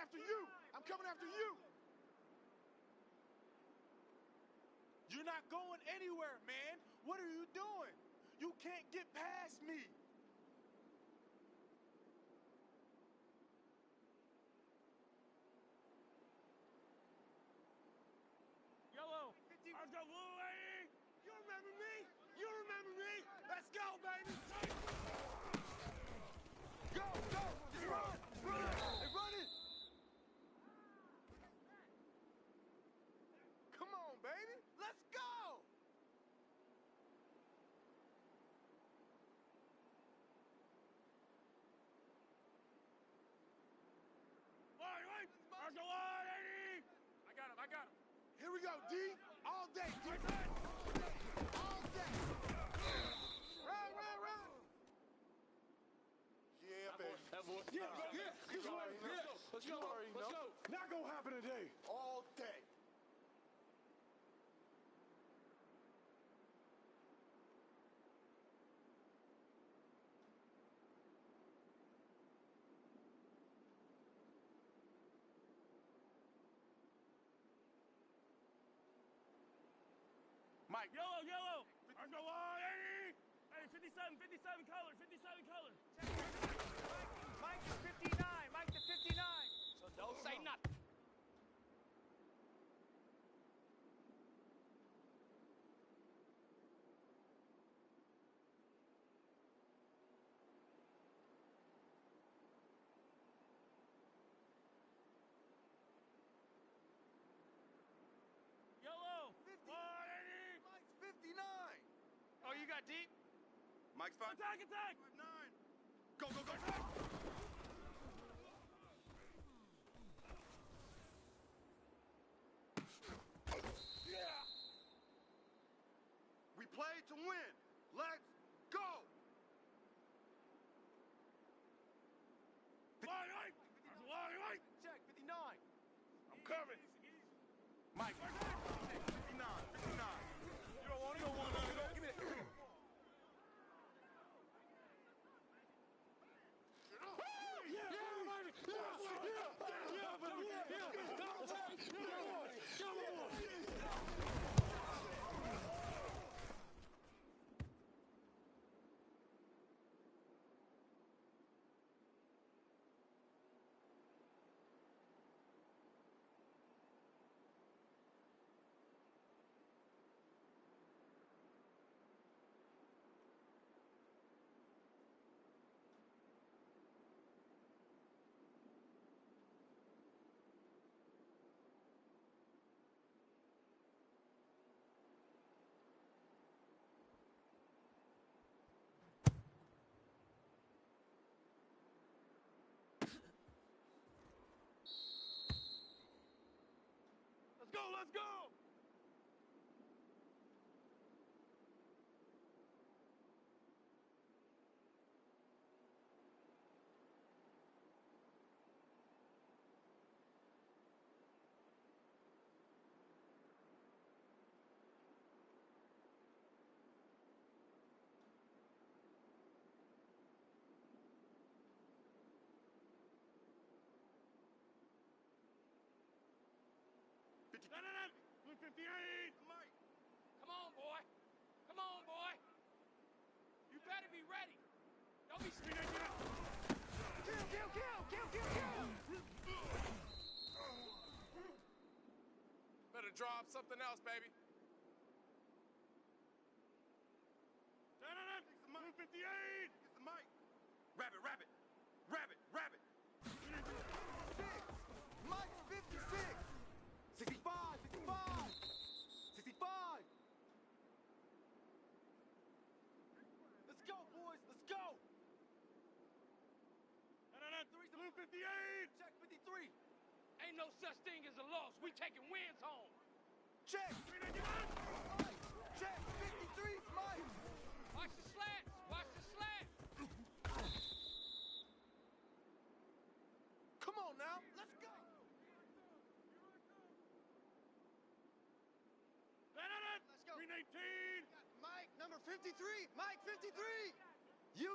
after you. I'm coming after you. You're not going anywhere, man. What are you doing? You can't get past me. Yellow, I've got blue lady. You remember me? You remember me? Let's go, baby. Go, go, just run, run. They're running. Come on, baby. Let's go. Wait, I've got lady. I got him. Here we go, D. All day, D. All day. Run. Yeah, baby. Yeah. Let's go. Not gonna happen today. All day. Mike. Yellow. I've got lady. Hey, 57 color. Mike to 59. Mike to 59. So don't say nothing. Yellow. 50. Lady. Mike's 59. Oh, you got deep? Mike's 5. Attack. 5'9". Go. Yeah. We play to win. Let's go. Lady. Check 59. I'm coming. Mike. 59. You don't want it? Go. Give me that. Let's go. No. Blue 58. Mike. Come on, boy. You better be ready. Don't be scared. Kill. Better draw up something else, baby. No. Blue 58. It's the Mike. Rabbit. 6. Mike's 56. 65. 65. Let's go, boys. Let's go. No. Blue 58. Check 53. Ain't no such thing as a loss. We taking wins home. Check. Mike. Check 53. Mike. Watch the slats. Come on now. Let's go. Let's go. Green 18. Mike, number 53. Mike, 53. You.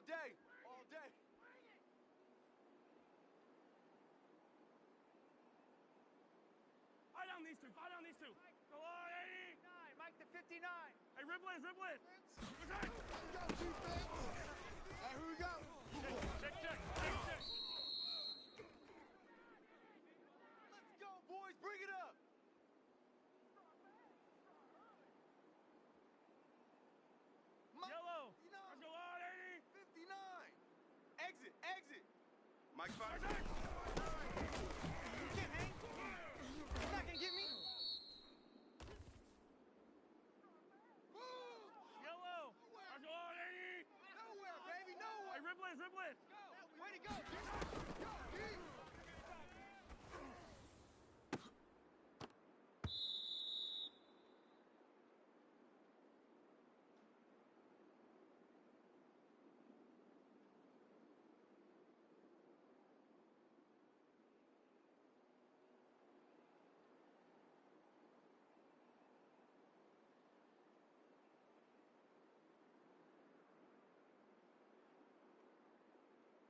day. All day. Fire down these two. Fire down these two. Go on, 80. 59, Mike to 59. Hey, Ripley's. Okay. Go, defense. Hey, here we go. Check. Let's go, boys. Bring it up. Yellow. 59. Let's go on, 80. 59. Exit. Mike 5. You can't hang. You're not gonna get me. Yellow. Let's go on, 80. Nowhere, baby, nowhere. Hey, Ripley's. Way to go.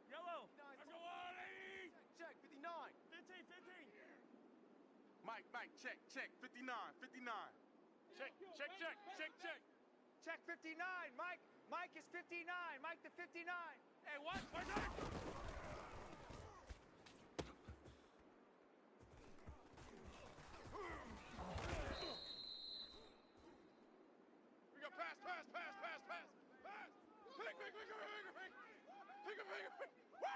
Yellow. Let's go on, 80. Check, 59. 15. Mike, check, 59. Check. Check 59. Mike is 59. Mike to 59. Hey, what? We got pass. Pick. Woo!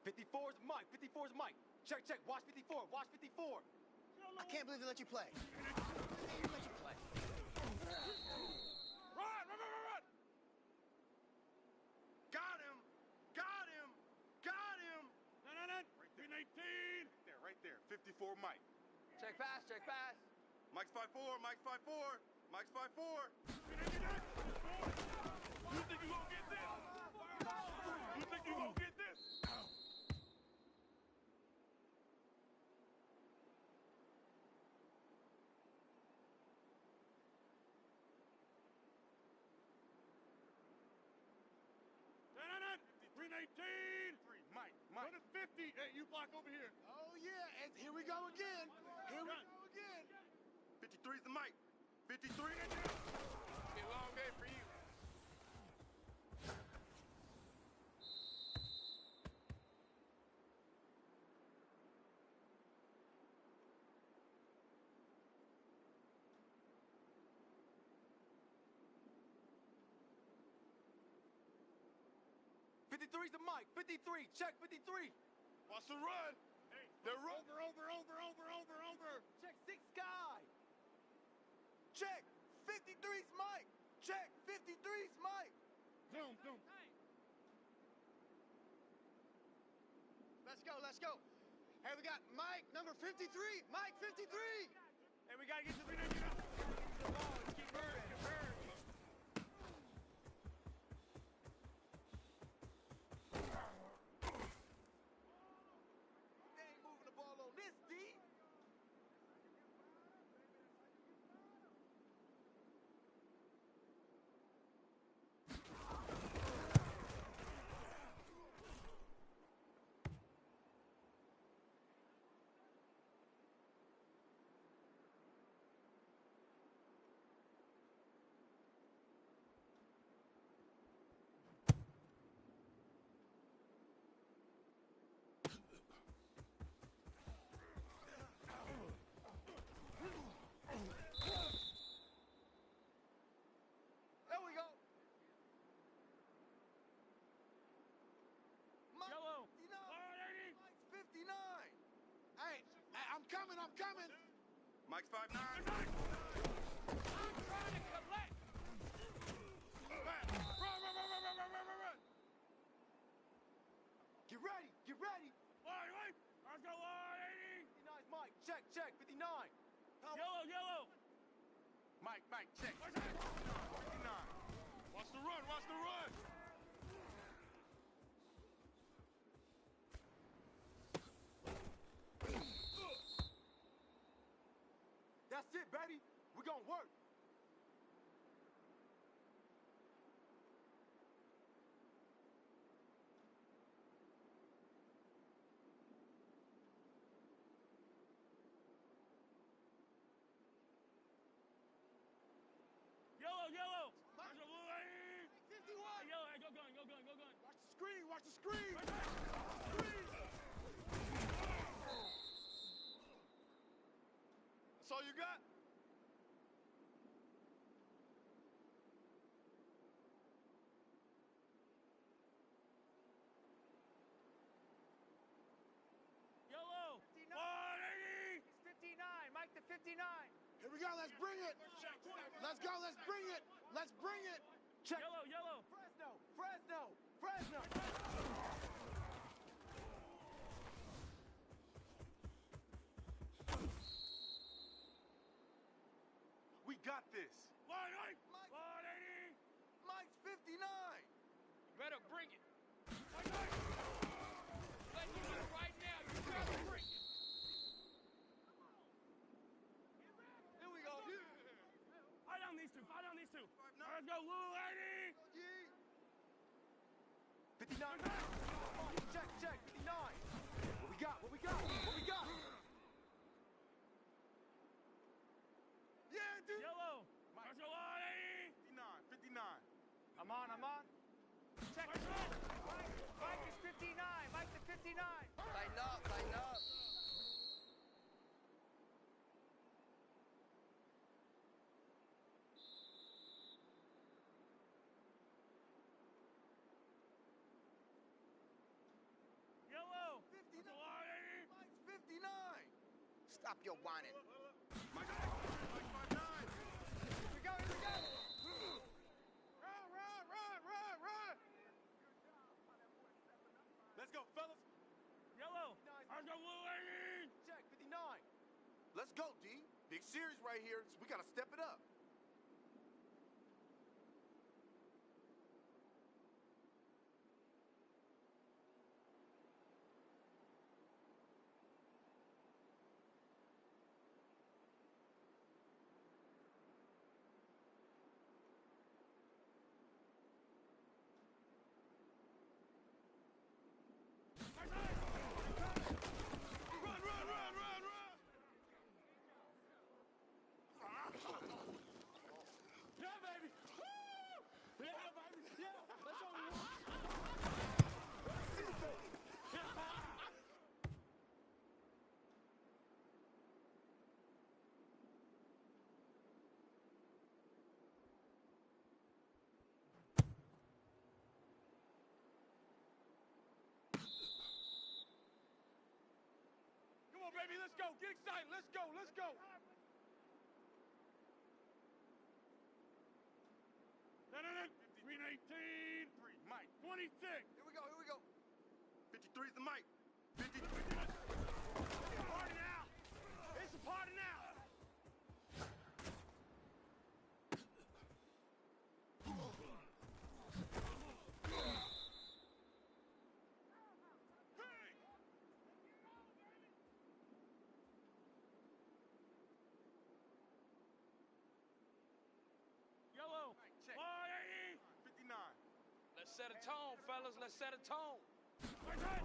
54's Mike. Check. Watch 54. I can't believe they let you play. Run! Got him! No. 18. Right there. 54 Mike. Check pass. Mike's 5'4. Mike's 5'4. You think you gonna get this? No. 319. 3, Mike. Run to 50. Hey, you block over here. Oh, yeah. And here we go again. 53's the Mike. 53. It's been a long day for you. Three's the Mike. 53. Check 53. Watch the run. Hey, they're over. Check 6 Sky. Check 53's Mike. Check 53's Mike. Zoom. Let's go. Hey, we got Mike, number 53. Mike 53. Hey, we gotta get to 319. Keep moving. They ain't moving the ball on this D. There we go. Mike Yellow. 59. All right, 80. Mike's 59. Hey, I'm coming. Mike's 5'9. I'm trying to collect. Run. Get ready. Wait. Let's go on, 80. 59's Mike. Check 59. Yellow. Mike, check. 59. 59. Watch the run. That's it, baby. We're gonna work. Yellow, yellow. There's a blue lady. 51. Hey, yellow, hey, go gun, go gun, go gun. Watch the screen. Watch the screen. Right there. Screen. That's all you got? Yellow. 59. 180. It's 59. Mike to 59. Here we go. Let's bring it. Let's go. Let's bring it. Let's bring it. Check. Yellow, yellow. Fresno. Fresno. Fresno. We got this. 180. 180. Mike's 59. You better bring it. 180. Let you know right now. You better bring it. Here we go. Fight down these two. Fight down these two. Let's go, blue lady. 59. Check, check. 59. What we got? What we got? What we got? Yeah, dude. Yellow. Let's go, 180. 59. 59. I'm on. Check. Mike is 59. Mike to 59. Tighten up, tighten up. Yellow. Let's go, 180. Mike's 59. Stop your whining. Mike 59. Here we go. Run. Let's go, fellas. Yellow. Let's go, blue lady. Check, 59. Let's go, D. Big series right here, so we gotta step it up. Yeah, baby. Woo! Yeah, baby. Yeah. That's all we want. Come on, baby, let's go. Get excited. Let's go. No. Green 18. 3, Mike. 26. Here we go. 53 is the Mike. 53. Party now. It's a party now. Yellow. Check. 180. 59. Let's set a tone, fellas. Let's set a tone. Right there.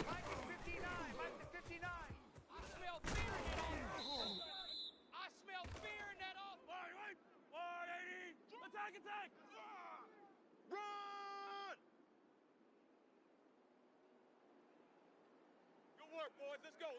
Mike is 59. Mike to 59. I smell fear in that office. I smell fear in that office. 180. Attack. Run! Good work, boys. Let's go.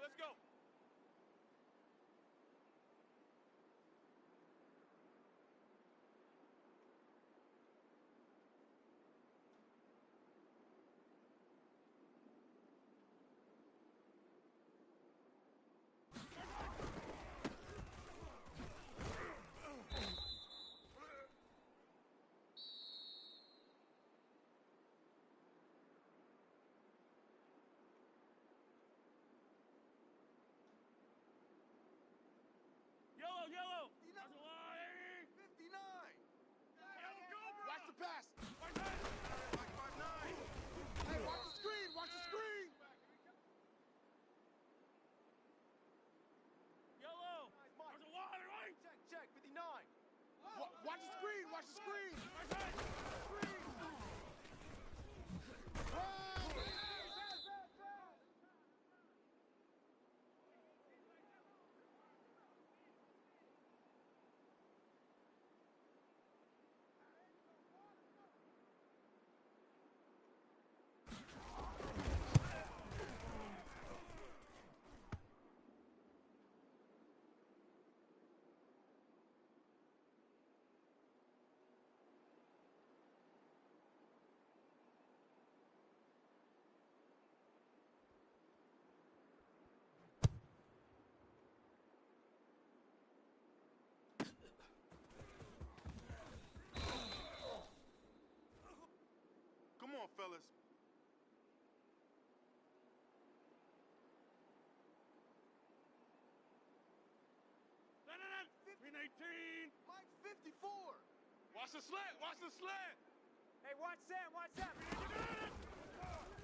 fellas. Green 18. Mike 54. Watch the slant. Watch the slant. Hey, watch Sam, watch Sam.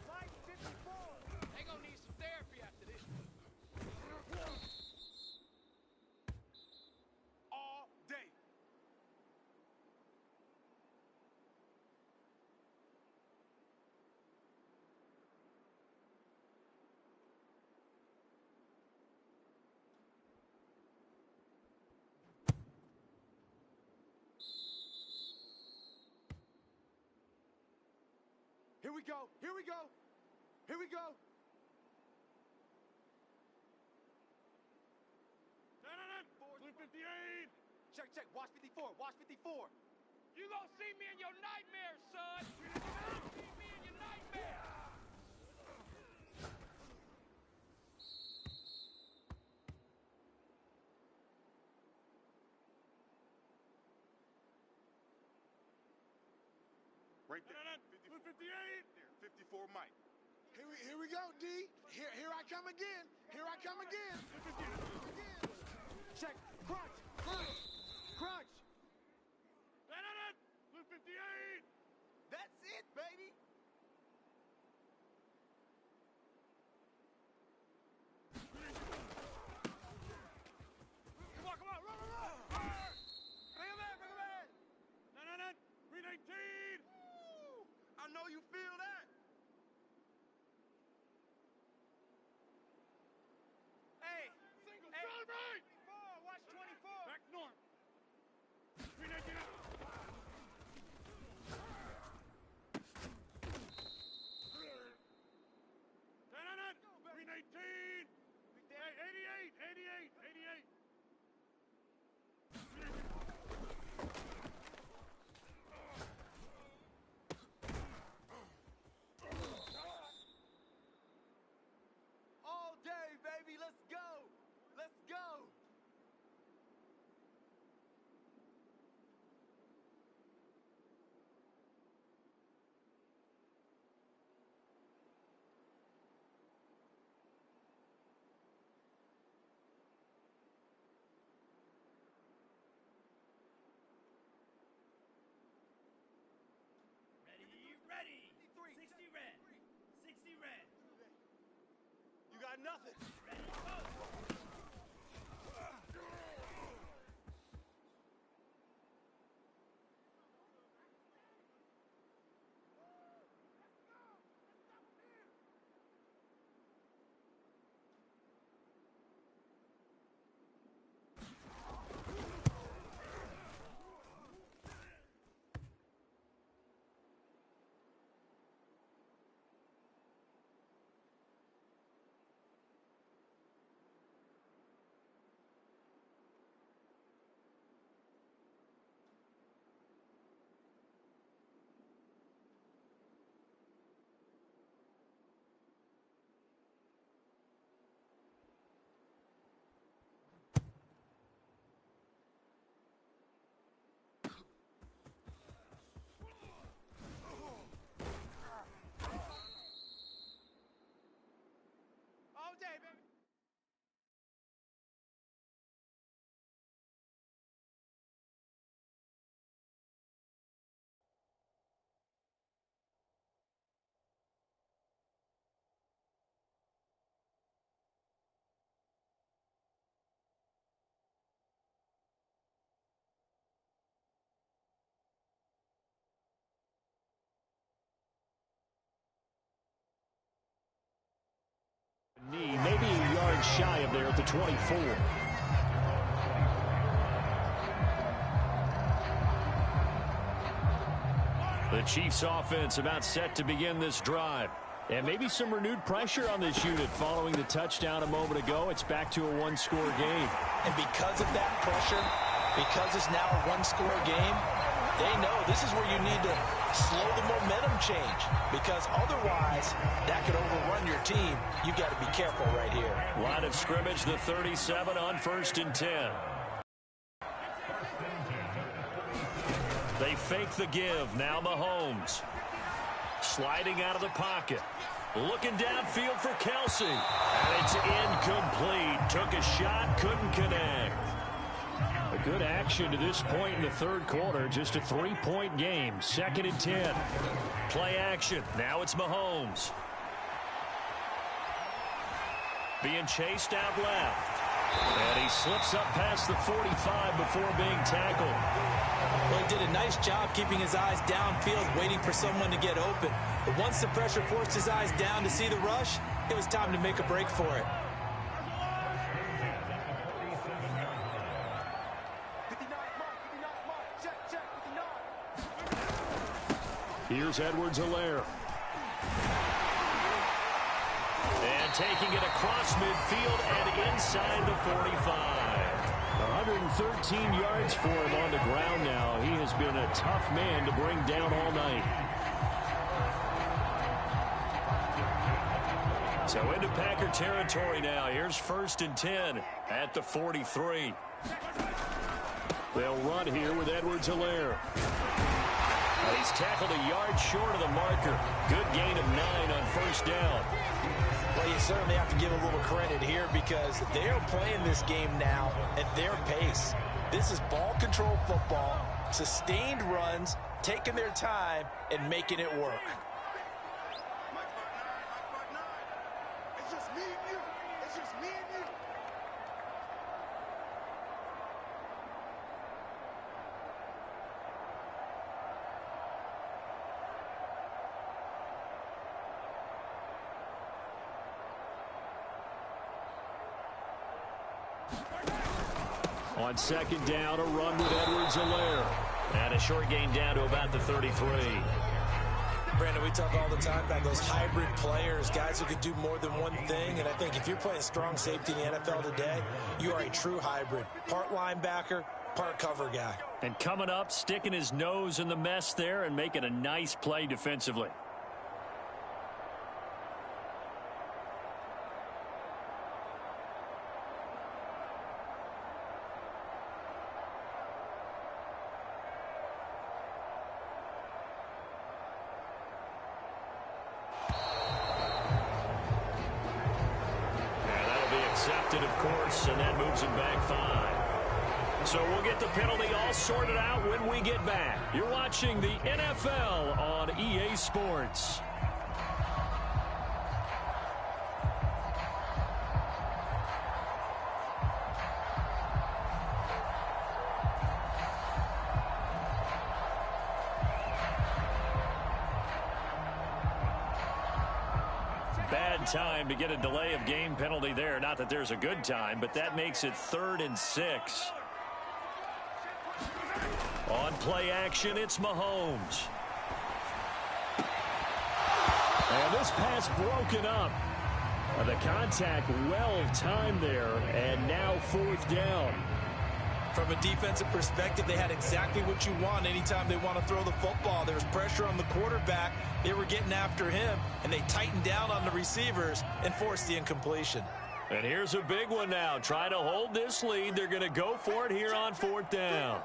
Mike 54. They gonna need some therapy after this. All day. Here we go. Here we go. Here we go. Blue 58. Check, check. Watch 54. Watch 54. You gonna see me in your nightmares, son. You gonna see me in your nightmares. Right there. Blue 58. There. 54 Mike. Here we go, D. Here I come again. Here I come again. Check. Crunch. Crunch. Crunch. Blue 58. That's it, baby. Come on, run. Bring him in. Bring him in. Green 18. I know you feel that. Hey, Single. hey, Celebrate. 24, watch 24. Back north. Green 18 out. Green 18. Hey, 88. All day, baby. Let's go. Let's go. Ready. 60 red. 60 red. You got nothing. Ready, go. All day, baby. Knee, maybe a yard shy of there at the 24. The Chiefs offense about set to begin this drive. And maybe some renewed pressure on this unit following the touchdown a moment ago. It's back to a one-score game. And because of that pressure, because it's now a one-score game, they know this is where you need to slow the momentum change, because otherwise that could overrun your team. You got to be careful right here. Line of scrimmage, the 37 on 1st and 10. They fake the give. Now Mahomes. Sliding out of the pocket. Looking downfield for Kelsey. And it's incomplete. Took a shot, couldn't connect. A good action to this point in the third quarter. Just a 3-point game. 2nd and 10. Play action. Now it's Mahomes. Being chased out left. And he slips up past the 45 before being tackled. Well, he did a nice job keeping his eyes downfield, waiting for someone to get open. But once the pressure forced his eyes down to see the rush, it was time to make a break for it. 59 mark, check, 59. Here's Edwards-Helaire. And taking it across midfield and inside the 45. 113 yards for him on the ground now. He has been a tough man to bring down all night. So into Packer territory now. Here's 1st and 10 at the 43. They'll run here with Edwards-Helaire. He's tackled a yard short of the marker. Good gain of 9 on 1st down. Well, you certainly have to give a little credit here because they are playing this game now at their pace. This is ball control football, sustained runs, taking their time, and making it work. It's just me and you. It's just me and you. On 2nd down, a run with Edwards-Helaire. And a short gain down to about the 33. Brandon, we talk all the time about those hybrid players, guys who can do more than one thing. And I think if you're playing strong safety in the NFL today, you are a true hybrid. Part linebacker, part cover guy. And coming up, sticking his nose in the mess there and making a nice play defensively. Accepted, of course, and that moves him back 5. So we'll get the penalty all sorted out when we get back. You're watching the NFL on EA Sports. Bad time to get a delay of game penalty there. Not that there's a good time, but that makes it 3rd and 6. On play action, it's Mahomes. And this pass broken up. The contact well timed there, and now 4th down. From a defensive perspective, they had exactly what you want anytime they want to throw the football. There was pressure on the quarterback. They were getting after him, and they tightened down on the receivers and forced the incompletion. And here's a big one now. Trying to hold this lead. They're going to go for it here on 4th down.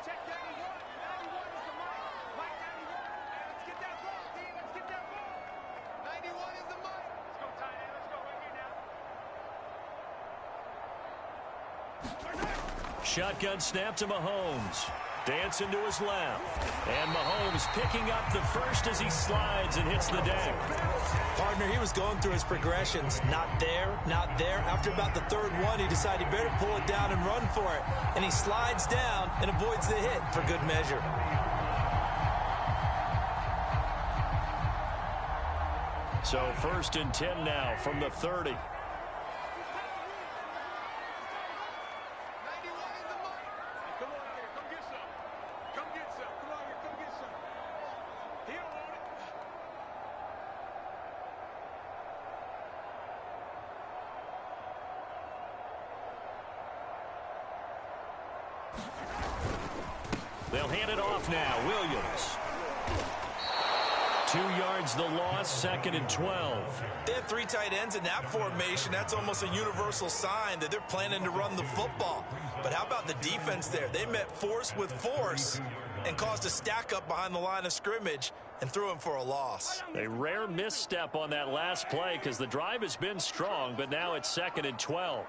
Check 91. 91 is the mic. Mike 91. Let's get that ball, D. Let's get that ball. 91 is the mic. Let's go, tight end. Let's go right here now. Shotgun snap to Mahomes. Dancing to his left. And Mahomes picking up the first as he slides and hits the deck. Partner, he was going through his progressions. Not there, not there. After about the 3rd one, he decided he better pull it down and run for it. And he slides down and avoids the hit for good measure. So 1st and 10 now from the 30. They'll hand it off now. Williams. 2 yards the loss, 2nd and 12. They have 3 tight ends in that formation. That's almost a universal sign that they're planning to run the football. But how about the defense there? They met force with force and caused a stack up behind the line of scrimmage. and threw him for a loss. A rare misstep on that last play because the drive has been strong, but now it's 2nd and 12.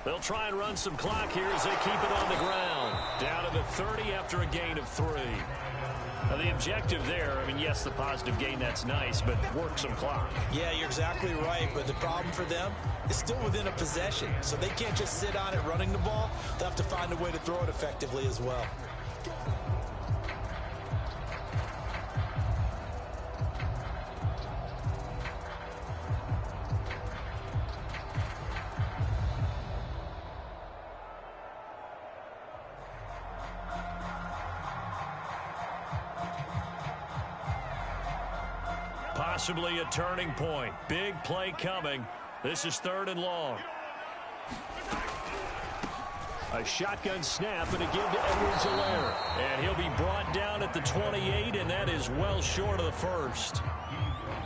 They'll try and run some clock here as they keep it on the ground. Down to the 30 after a gain of 3. Now the objective there, I mean, yes, the positive gain, that's nice, but work some clock. Yeah, you're exactly right, but the problem for them is still within a possession, so they can't just sit on it running the ball. They'll have to find a way to throw it effectively as well. Possibly a turning point. Big play coming. This is 3rd and long. A shotgun snap and a give to Edwards-Helaire. And he'll be brought down at the 28, and that is well short of the first.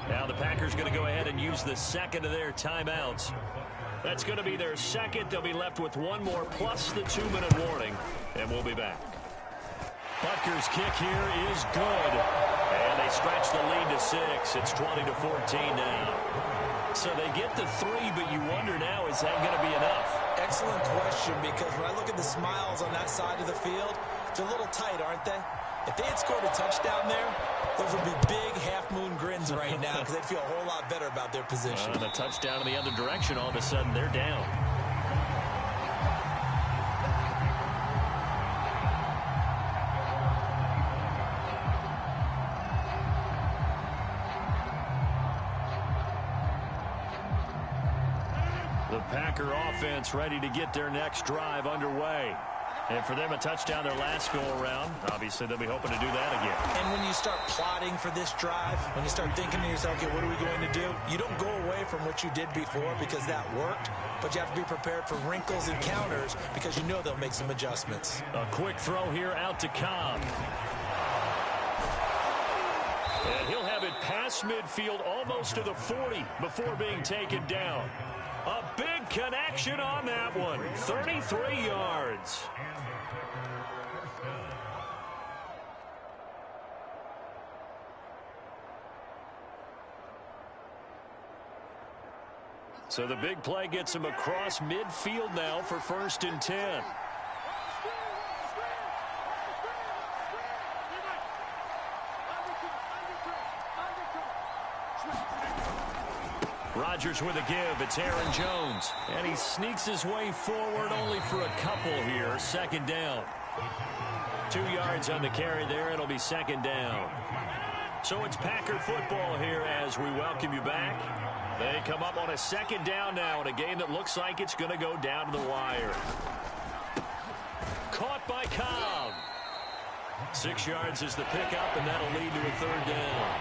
Now the Packers going to go ahead and use the second of their timeouts. That's going to be their second. They'll be left with one more plus the 2-minute warning, and we'll be back. Butker's kick here is good. And they stretch the lead to 6. It's 20-14 now. So they get the 3, but you wonder now, is that going to be enough? Excellent question, because when I look at the smiles on that side of the field, they're a little tight, aren't they? If they had scored a touchdown there, those would be big half-moon grins right now because they'd feel a whole lot better about their position. And a touchdown in the other direction, all of a sudden they're down. The Packer offense ready to get their next drive underway. And for them, a touchdown their last go-around. Obviously, they'll be hoping to do that again. And when you start plotting for this drive, when you start thinking to yourself, okay, what are we going to do? You don't go away from what you did before because that worked, but you have to be prepared for wrinkles and counters because you know they'll make some adjustments. A quick throw here out to Cobb. And he'll have it past midfield almost to the 40 before being taken down. A big connection on that one. 33 yards. So the big play gets him across midfield now for 1st and 10. Rodgers with a give. It's Aaron Jones. And he sneaks his way forward only for a couple here. 2nd down. 2 yards on the carry there. It'll be 2nd down. So it's Packer football here as we welcome you back. They come up on a 2nd down now in a game that looks like it's going to go down to the wire. Caught by Cobb. 6 yards is the pickup, and that'll lead to a 3rd down.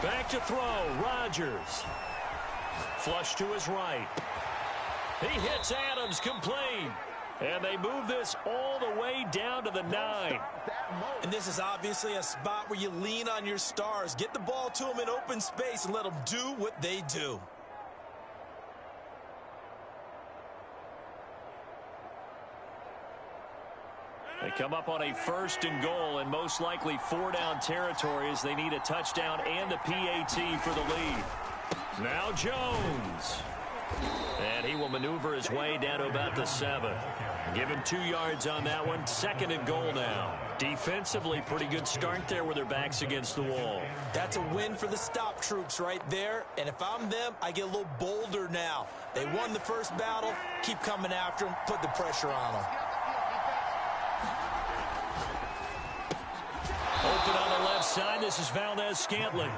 Back to throw, Rodgers. Flush to his right. He hits Adams complete. And they move this all the way down to the 9. And this is obviously a spot where you lean on your stars. Get the ball to them in open space and let them do what they do. They come up on a 1st and goal and most likely 4-down territory as they need a touchdown and a PAT for the lead. Now Jones. And he will maneuver his way down to about the 7. Give him 2 yards on that one. 2nd and goal now. Defensively, pretty good start there with their backs against the wall. That's a win for the stop troops right there. And if I'm them, I get a little bolder now. They won the first battle. Keep coming after them. Put the pressure on them. Open on the left side. This is Valdez-Scantling.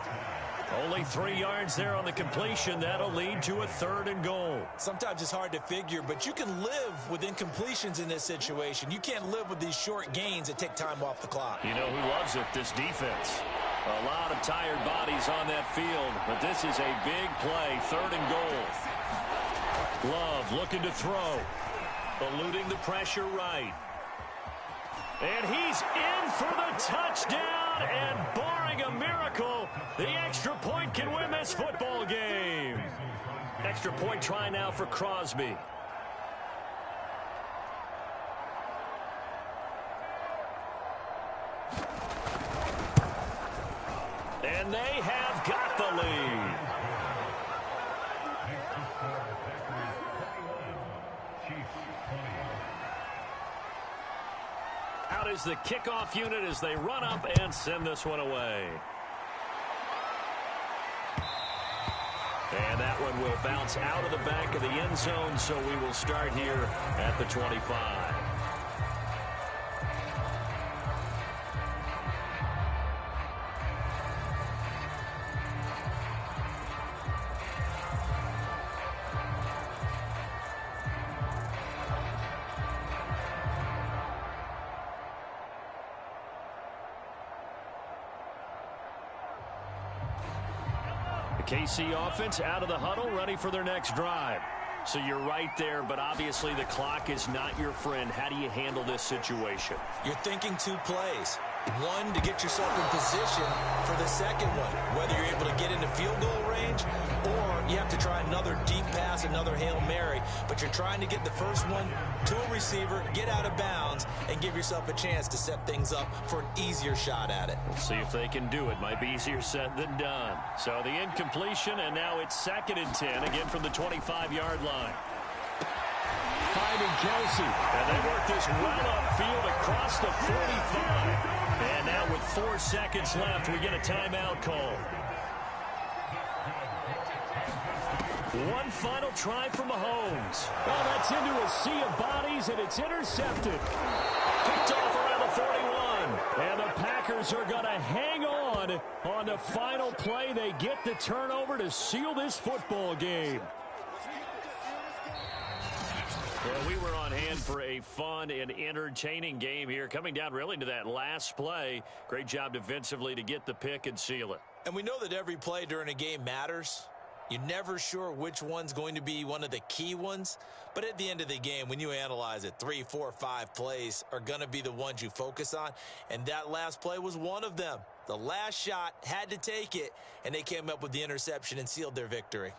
Only 3 yards there on the completion. That'll lead to a 3rd and goal. Sometimes it's hard to figure, but you can live with incompletions in this situation. You can't live with these short gains that take time off the clock. You know who loves it? This defense. A lot of tired bodies on that field, but this is a big play. 3rd and goal. Love looking to throw. Eluding the pressure right. And he's in for the touchdown, and barring a miracle, the extra point can win this football game. Extra point try now for Crosby. And they have got the lead. Out is the kickoff unit as they run up and send this one away. And that one will bounce out of the back of the end zone, so we will start here at the 25. KC offense out of the huddle, ready for their next drive. So you're right there, but obviously the clock is not your friend. How do you handle this situation? You're thinking 2 plays. One, to get yourself in position for the second one, whether you're able to get into field goal range or you have to try another deep pass, another Hail Mary, but you're trying to get the first one to a receiver, get out of bounds, and give yourself a chance to set things up for an easier shot at it. We'll see if they can do it. Might be easier said than done. So the incompletion, and now it's 2nd and 10, again from the 25-yard line. Finding Kelsey. And they work this well upfield across the 45. And now with 4 seconds left, we get a timeout call. One final try from Mahomes. Well, that's into a sea of bodies, and it's intercepted. Picked off around the 41. And the Packers are going to hang on the final play. They get the turnover to seal this football game. Well, we were on hand for a fun and entertaining game here. Coming down really to that last play. Great job defensively to get the pick and seal it. And we know that every play during a game matters. You're never sure which one's going to be one of the key ones. But at the end of the game, when you analyze it, 3, 4, 5 plays are going to be the ones you focus on. And that last play was one of them. The last shot had to take it, and they came up with the interception and sealed their victory.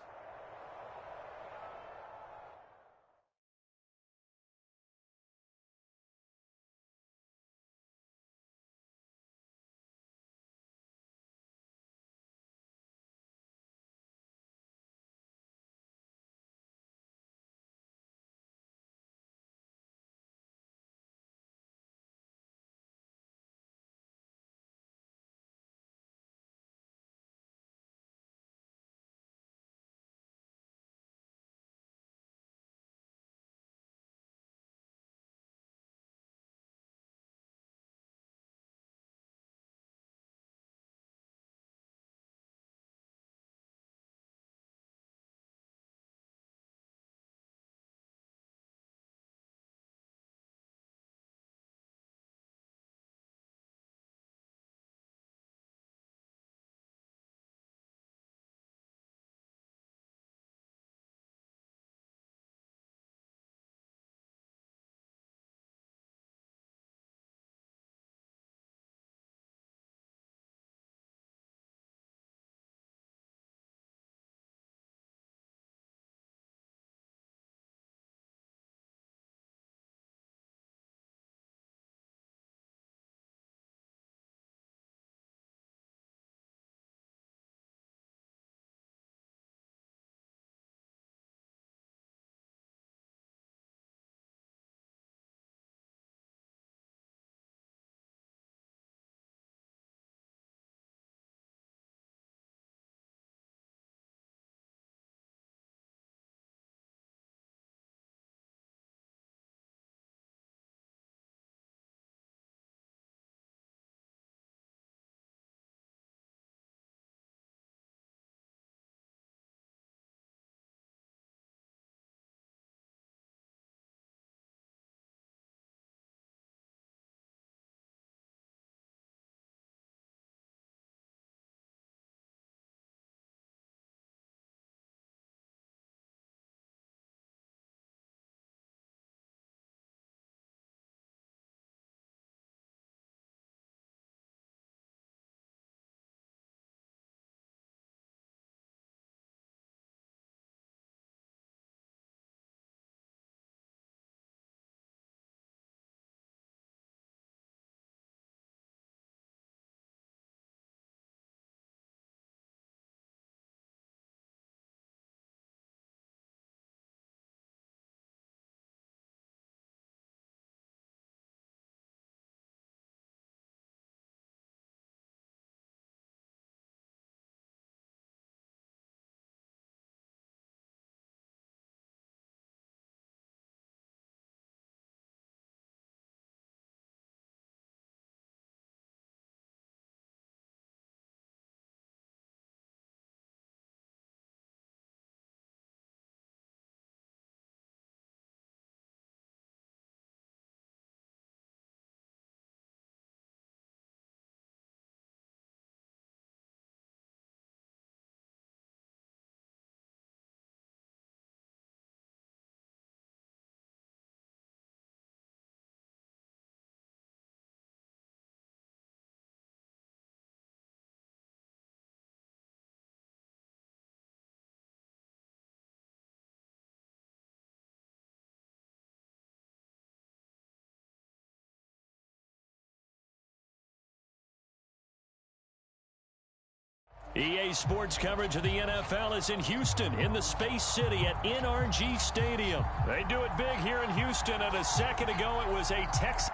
EA Sports coverage of the NFL is in Houston in the Space City at NRG Stadium. They do it big here in Houston, and a second ago it was a Texas.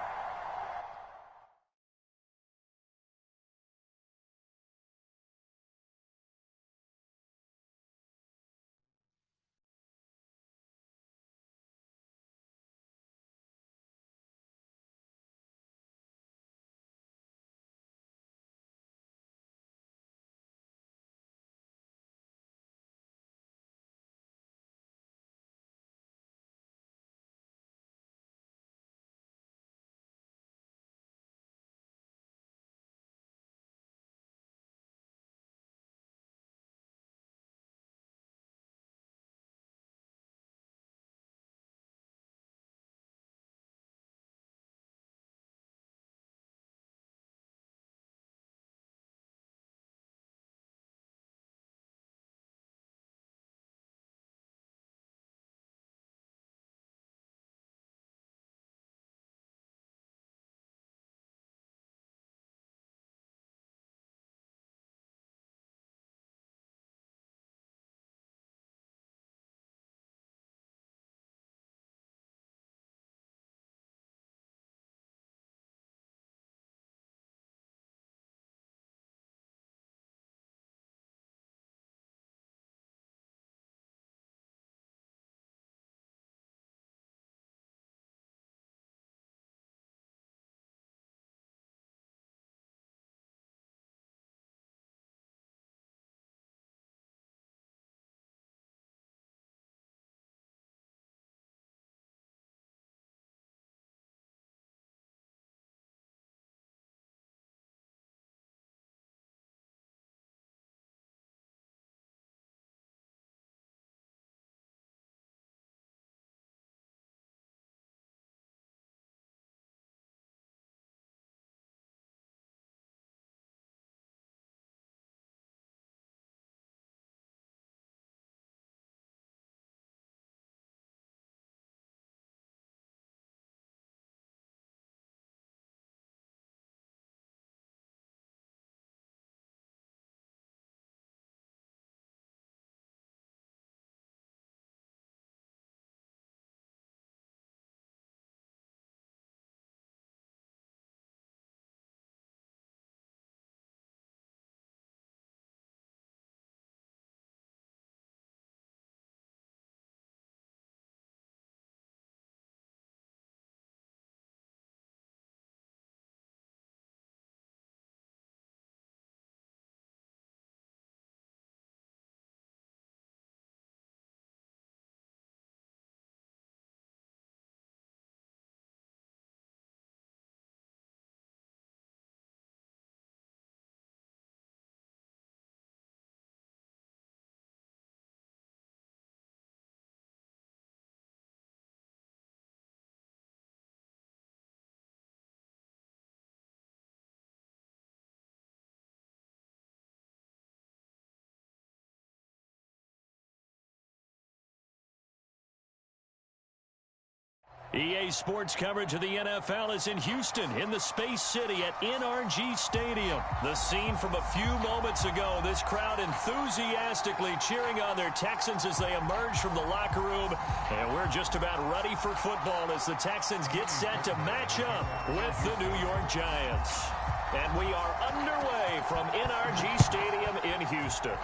EA Sports coverage of the NFL is in Houston in the Space City at NRG Stadium. The scene from a few moments ago, this crowd enthusiastically cheering on their Texans as they emerge from the locker room. And we're just about ready for football as the Texans get set to match up with the New York Giants. And we are underway from NRG Stadium in Houston.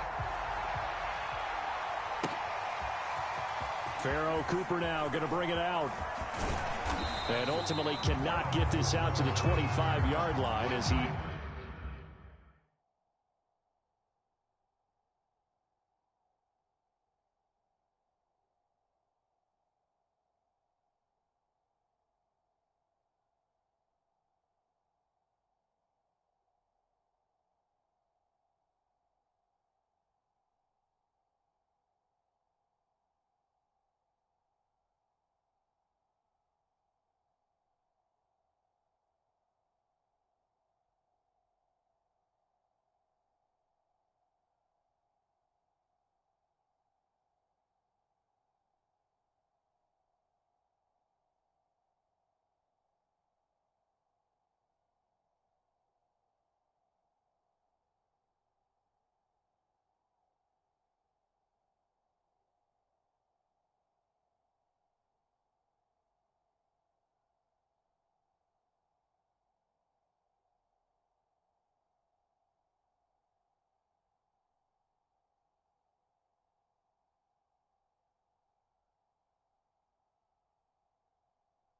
Pharaoh Cooper now going to bring it out. And ultimately cannot get this out to the 25-yard line as he...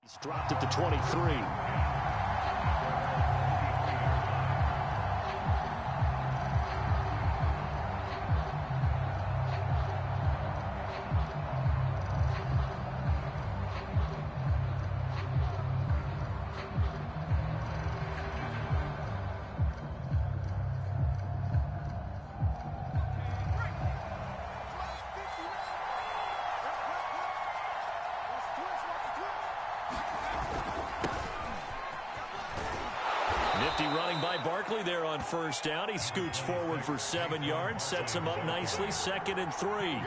He's dropped at the 23. Nifty running by Barkley there on first down. He scoots forward for 7 yards, sets him up nicely, 2nd and 3.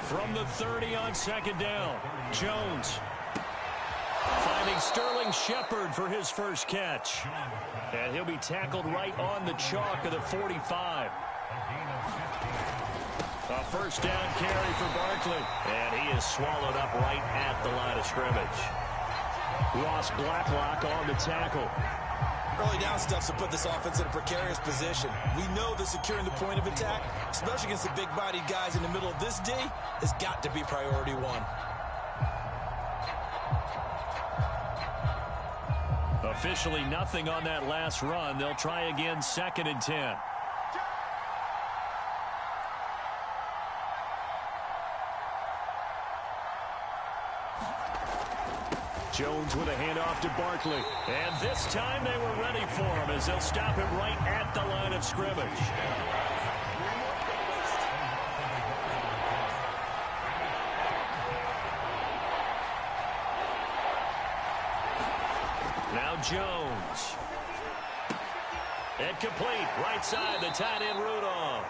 From the 30 on 2nd down, Jones finding Sterling Shepard for his first catch. And he'll be tackled right on the chalk of the 45. A first down carry for Barkley. And he is swallowed up right at the line of scrimmage. Ross Blacklock on the tackle. Early down stuff to put this offense in a precarious position. We know that securing the point of attack, especially against the big-bodied guys in the middle of this D, has got to be priority one. Officially nothing on that last run. They'll try again, 2nd and 10. Jones with a handoff to Barkley. And this time they were ready for him as they'll stop him right at the line of scrimmage. Now Jones. Incomplete. Right side, the tight end Rudolph.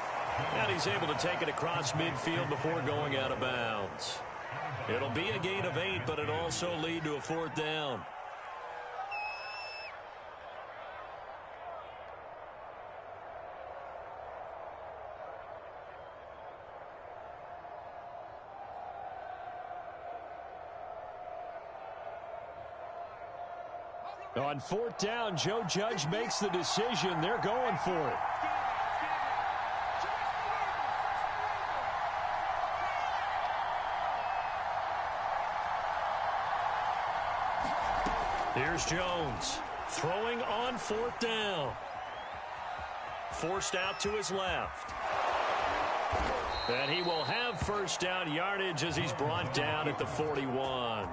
And he's able to take it across midfield before going out of bounds. It'll be a gain of 8, but it'll also lead to a 4th down. On 4th down, Joe Judge makes the decision. They're going for it. Here's Jones throwing on 4th down. Forced out to his left. And he will have first down yardage as he's brought down at the 41.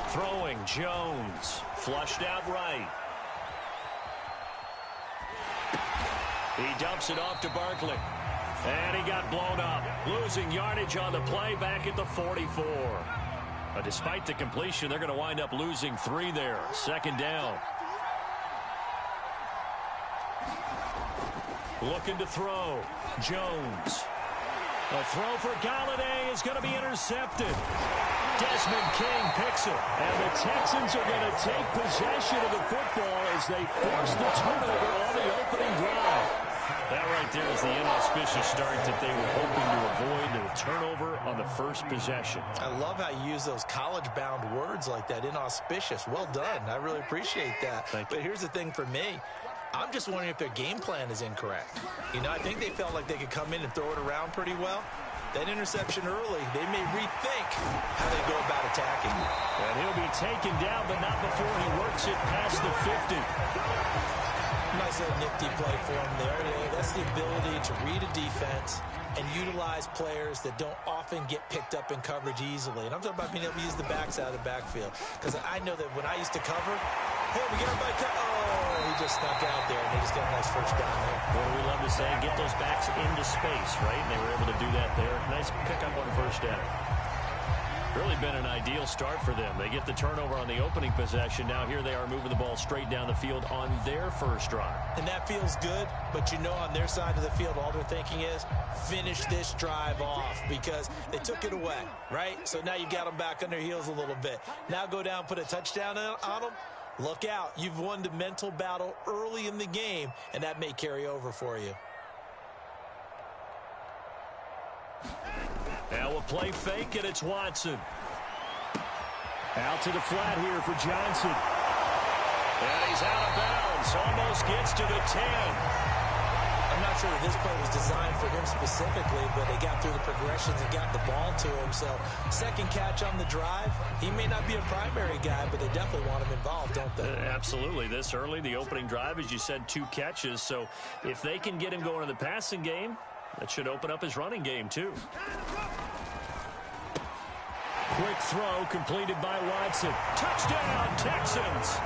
Throwing, Jones, flushed out right. He dumps it off to Barkley. And he got blown up, losing yardage on the play back at the 44. But despite the completion, they're going to wind up losing 3 there. 2nd down. Looking to throw, Jones. A throw for Galladay is going to be intercepted. Desmond King picks it. And the Texans are going to take possession of the football as they force the turnover on the opening drive. That right there is the inauspicious start that they were hoping to avoid, the turnover on the first possession. I love how you use those college-bound words like that, inauspicious. Well done. I really appreciate that. But here's the thing for me. I'm just wondering if their game plan is incorrect. You know, I think they felt like they could come in and throw it around pretty well. That interception early, they may rethink how they go about attacking. And he'll be taken down, but not before he works it past the 50. Nice little nifty play for him there. That's the ability to read a defense and utilize players that don't often get picked up in coverage easily. And I'm talking about being able to use the backs out of the backfield. Because I know that when I used to cover, hey, we get everybody cut. Oh, he just snuck out there, and they just got a nice first down there. What do we love to say? Get those backs into space, right? And they were able to do that there. Nice pickup on first down. Really been an ideal start for them. They get the turnover on the opening possession. Now here they are moving the ball straight down the field on their first drive. And that feels good, but you know on their side of the field, all they're thinking is finish this drive off because they took it away, right? So now you got them back on their heels a little bit. Now go down, put a touchdown on them. Look out. You've won the mental battle early in the game, and that may carry over for you. Now a play fake, and it's Watson. Out to the flat here for Johnson. And he's out of bounds. Almost gets to the 10. I'm not sure that this play was designed for him specifically, but they got through the progressions and got the ball to him. So second catch on the drive. He may not be a primary guy, but they definitely want him involved, don't they? Absolutely. This early, the opening drive, as you said, 2 catches. So if they can get him going in the passing game, that should open up his running game too. Quick throw completed by Watson. Touchdown, Texans!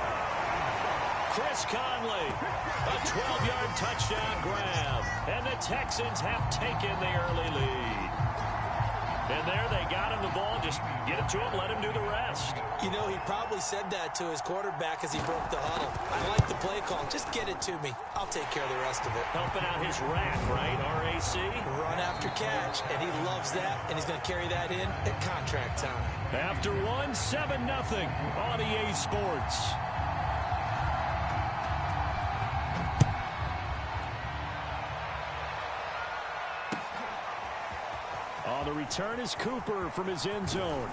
Chris Conley, a 12-yard touchdown grab. And the Texans have taken the early lead. And there they got him the ball. Just get it to him, let him do the rest. You know, he probably said that to his quarterback as he broke the huddle. I like the play call. Just get it to me. I'll take care of the rest of it. Helping out his RAC, right? R-A-C? Run after catch, and he loves that, and he's going to carry that in at contract time. After 7-0 on EA Sports. On the return is Cooper from his end zone.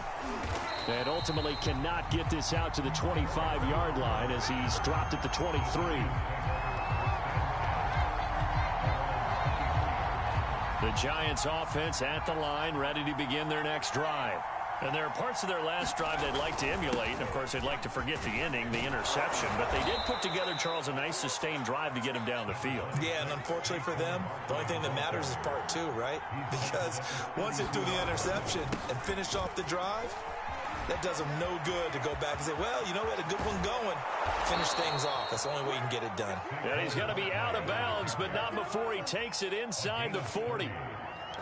And ultimately cannot get this out to the 25-yard line as he's dropped at the 23. The Giants offense at the line, ready to begin their next drive. And there are parts of their last drive they'd like to emulate. And, of course, they'd like to forget the ending, the interception. But they did put together, Charles, a nice sustained drive to get him down the field. Yeah, and unfortunately for them, the only thing that matters is part 2, right? Because once they do the interception and finish off the drive, that does them no good to go back and say, well, you know, we had a good one going. Finish things off. That's the only way you can get it done. And he's going to be out of bounds, but not before he takes it inside the 40.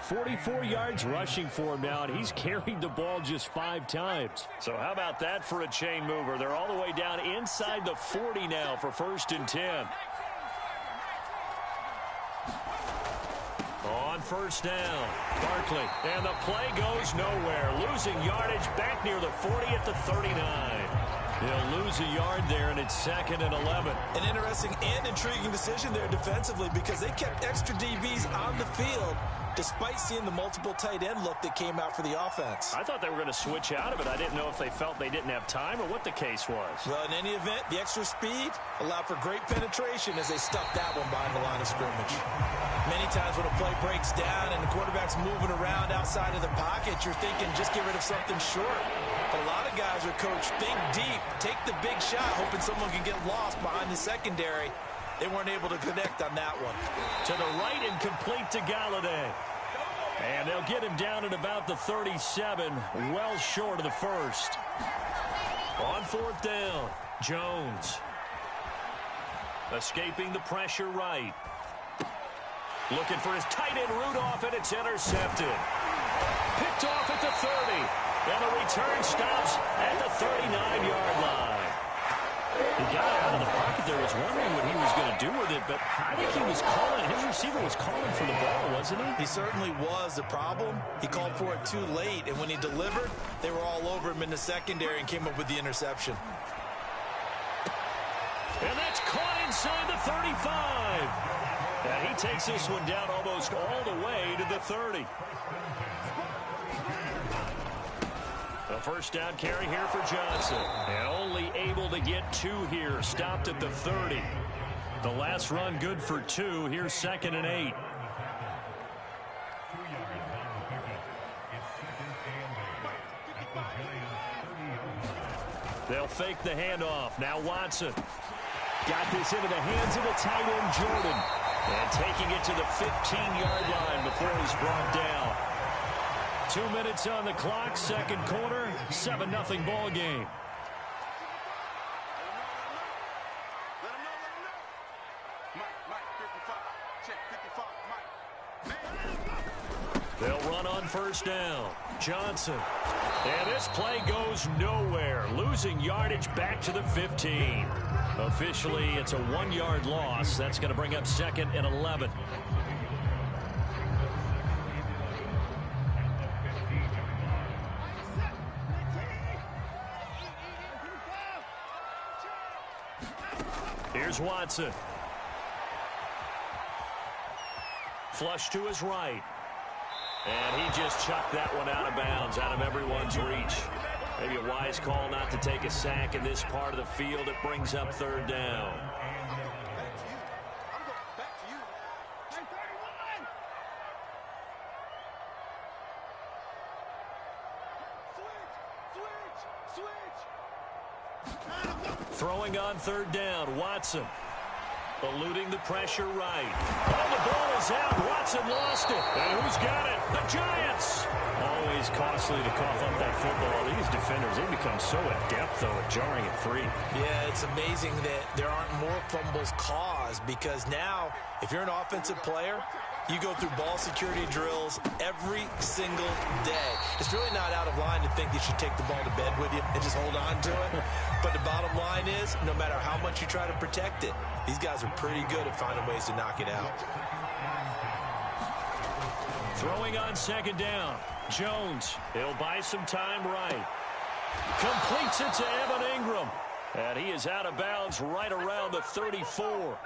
44 yards rushing for him now, and he's carried the ball just 5 times. So how about that for a chain mover? They're all the way down inside the 40 now for 1st and 10. On 1st down, Barkley, and the play goes nowhere. Losing yardage back near the 40 at the 39. He'll lose a yard there, and it's 2nd and 11. An interesting and intriguing decision there defensively because they kept extra DBs on the field despite seeing the multiple tight end look that came out for the offense. I thought they were going to switch out of it. I didn't know if they felt they didn't have time or what the case was. Well, in any event, the extra speed allowed for great penetration as they stuffed that one behind the line of scrimmage. Many times when a play breaks down and the quarterback's moving around outside of the pocket, you're thinking just get rid of something short. But a lot of guys are coached, think deep, take the big shot, hoping someone can get lost behind the secondary. They weren't able to connect on that one. To the right and complete to Galladay. And they'll get him down at about the 37, well short of the 1st. On 4th down, Jones. Escaping the pressure right. Looking for his tight end Rudolph, and it's intercepted. Picked off at the 30. And the return stops at the 39-yard line. He got out of the pocket there. Was wondering what he was going to do with it, but I think he was calling. His receiver was calling for the ball, wasn't he? He certainly was. The problem, he called for it too late, and when he delivered, they were all over him in the secondary and came up with the interception. And that's caught inside the 35. And he takes this one down almost all the way to the 30. The 1st down carry here for Johnson. And only able to get 2 here. Stopped at the 30. The last run good for 2. Here's 2nd and 8. They'll fake the handoff. Now Watson. Got this into the hands of the tight end Jordan. And taking it to the 15-yard line before he's brought down. 2 minutes on the clock, 2nd quarter, 7-0 ball game. They'll run on 1st down. Johnson. And this play goes nowhere. Losing yardage back to the 15. Officially, it's a 1-yard loss. That's going to bring up 2nd and 11. Here's Watson. Flush to his right. And he just chucked that one out of bounds, out of everyone's reach. Maybe a wise call not to take a sack in this part of the field. It brings up third down. Throwing on third down, Watson. Eluding the pressure right. Oh, the ball is out. Watson lost it. And who's got it? The Giants. Always costly to cough up that football. These defenders, they become so adept, though, at jarring it free. Yeah, it's amazing that there aren't more fumbles caused because now, if you're an offensive player, you go through ball security drills every single day. It's really not out of line to think you should take the ball to bed with you and just hold on to it. But the bottom line is, no matter how much you try to protect it, these guys are pretty good at finding ways to knock it out. Throwing on second down. Jones, he'll buy some time right. Completes it to Evan Ingram. And he is out of bounds right around the 34.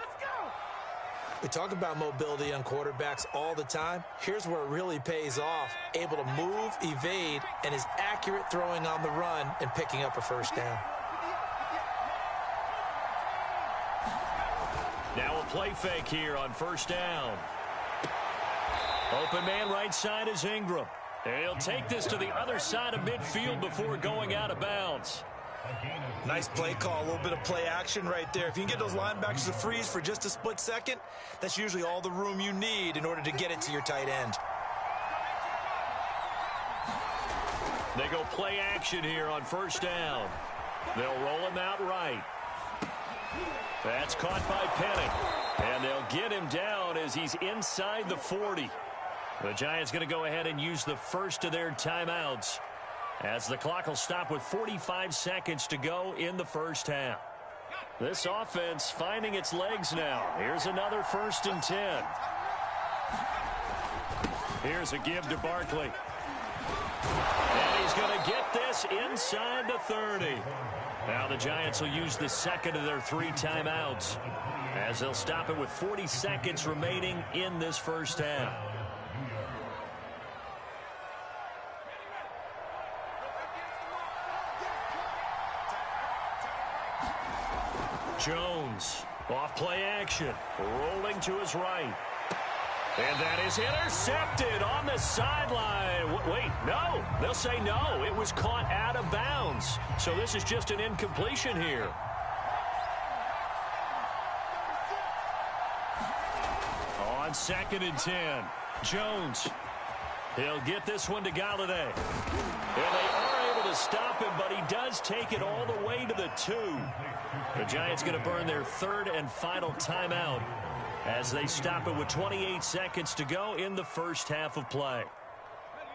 We talk about mobility on quarterbacks all the time. Here's where it really pays off. Able to move, evade, and is accurate throwing on the run and picking up a first down. Now a play fake here on first down. Open man right side is Ingram. He'll take this to the other side of midfield before going out of bounds. Nice play call, a little bit of play action right there. If you can get those linebackers to freeze for just a split second, that's usually all the room you need in order to get it to your tight end. They go play action here on first down. They'll roll him out right. That's caught by Penning. And they'll get him down as he's inside the 40. The Giants going to go ahead and use the first of their timeouts, as the clock will stop with 45 seconds to go in the first half. This offense finding its legs now. Here's another 1st and 10. Here's a give to Barkley. And he's going to get this inside the 30. Now the Giants will use the second of their 3 timeouts, as they'll stop it with 40 seconds remaining in this first half. Jones, off play action, rolling to his right. And that is intercepted on the sideline. Wait, no. They'll say no. It was caught out of bounds. So this is just an incompletion here. On 2nd and 10, Jones. He'll get this one to Galladay. And they are able to stop him, but he does take it all the way to the 2. The Giants going to burn their 3rd and final timeout as they stop it with 28 seconds to go in the first half of play.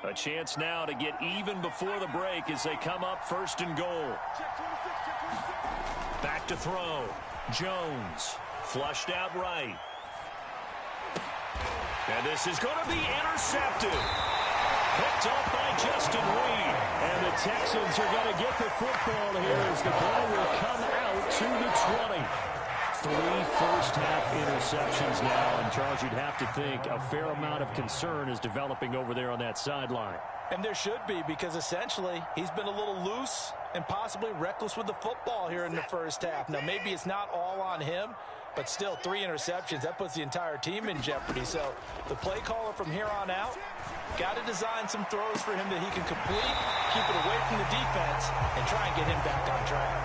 A chance now to get even before the break as they come up 1st and goal. Back to throw. Jones flushed out right. And this is going to be intercepted. Picked up by Justin Reed. And the Texans are going to get the football here as the ball will come out to the 20. 3 first-half interceptions now. And, Charles, you'd have to think a fair amount of concern is developing over there on that sideline. And there should be, because essentially he's been a little loose and possibly reckless with the football here in the first half. Now, maybe it's not all on him, but still 3 interceptions. That puts the entire team in jeopardy. So the play caller from here on out got to design some throws for him that he can complete, keep it away from the defense, and try and get him back on track.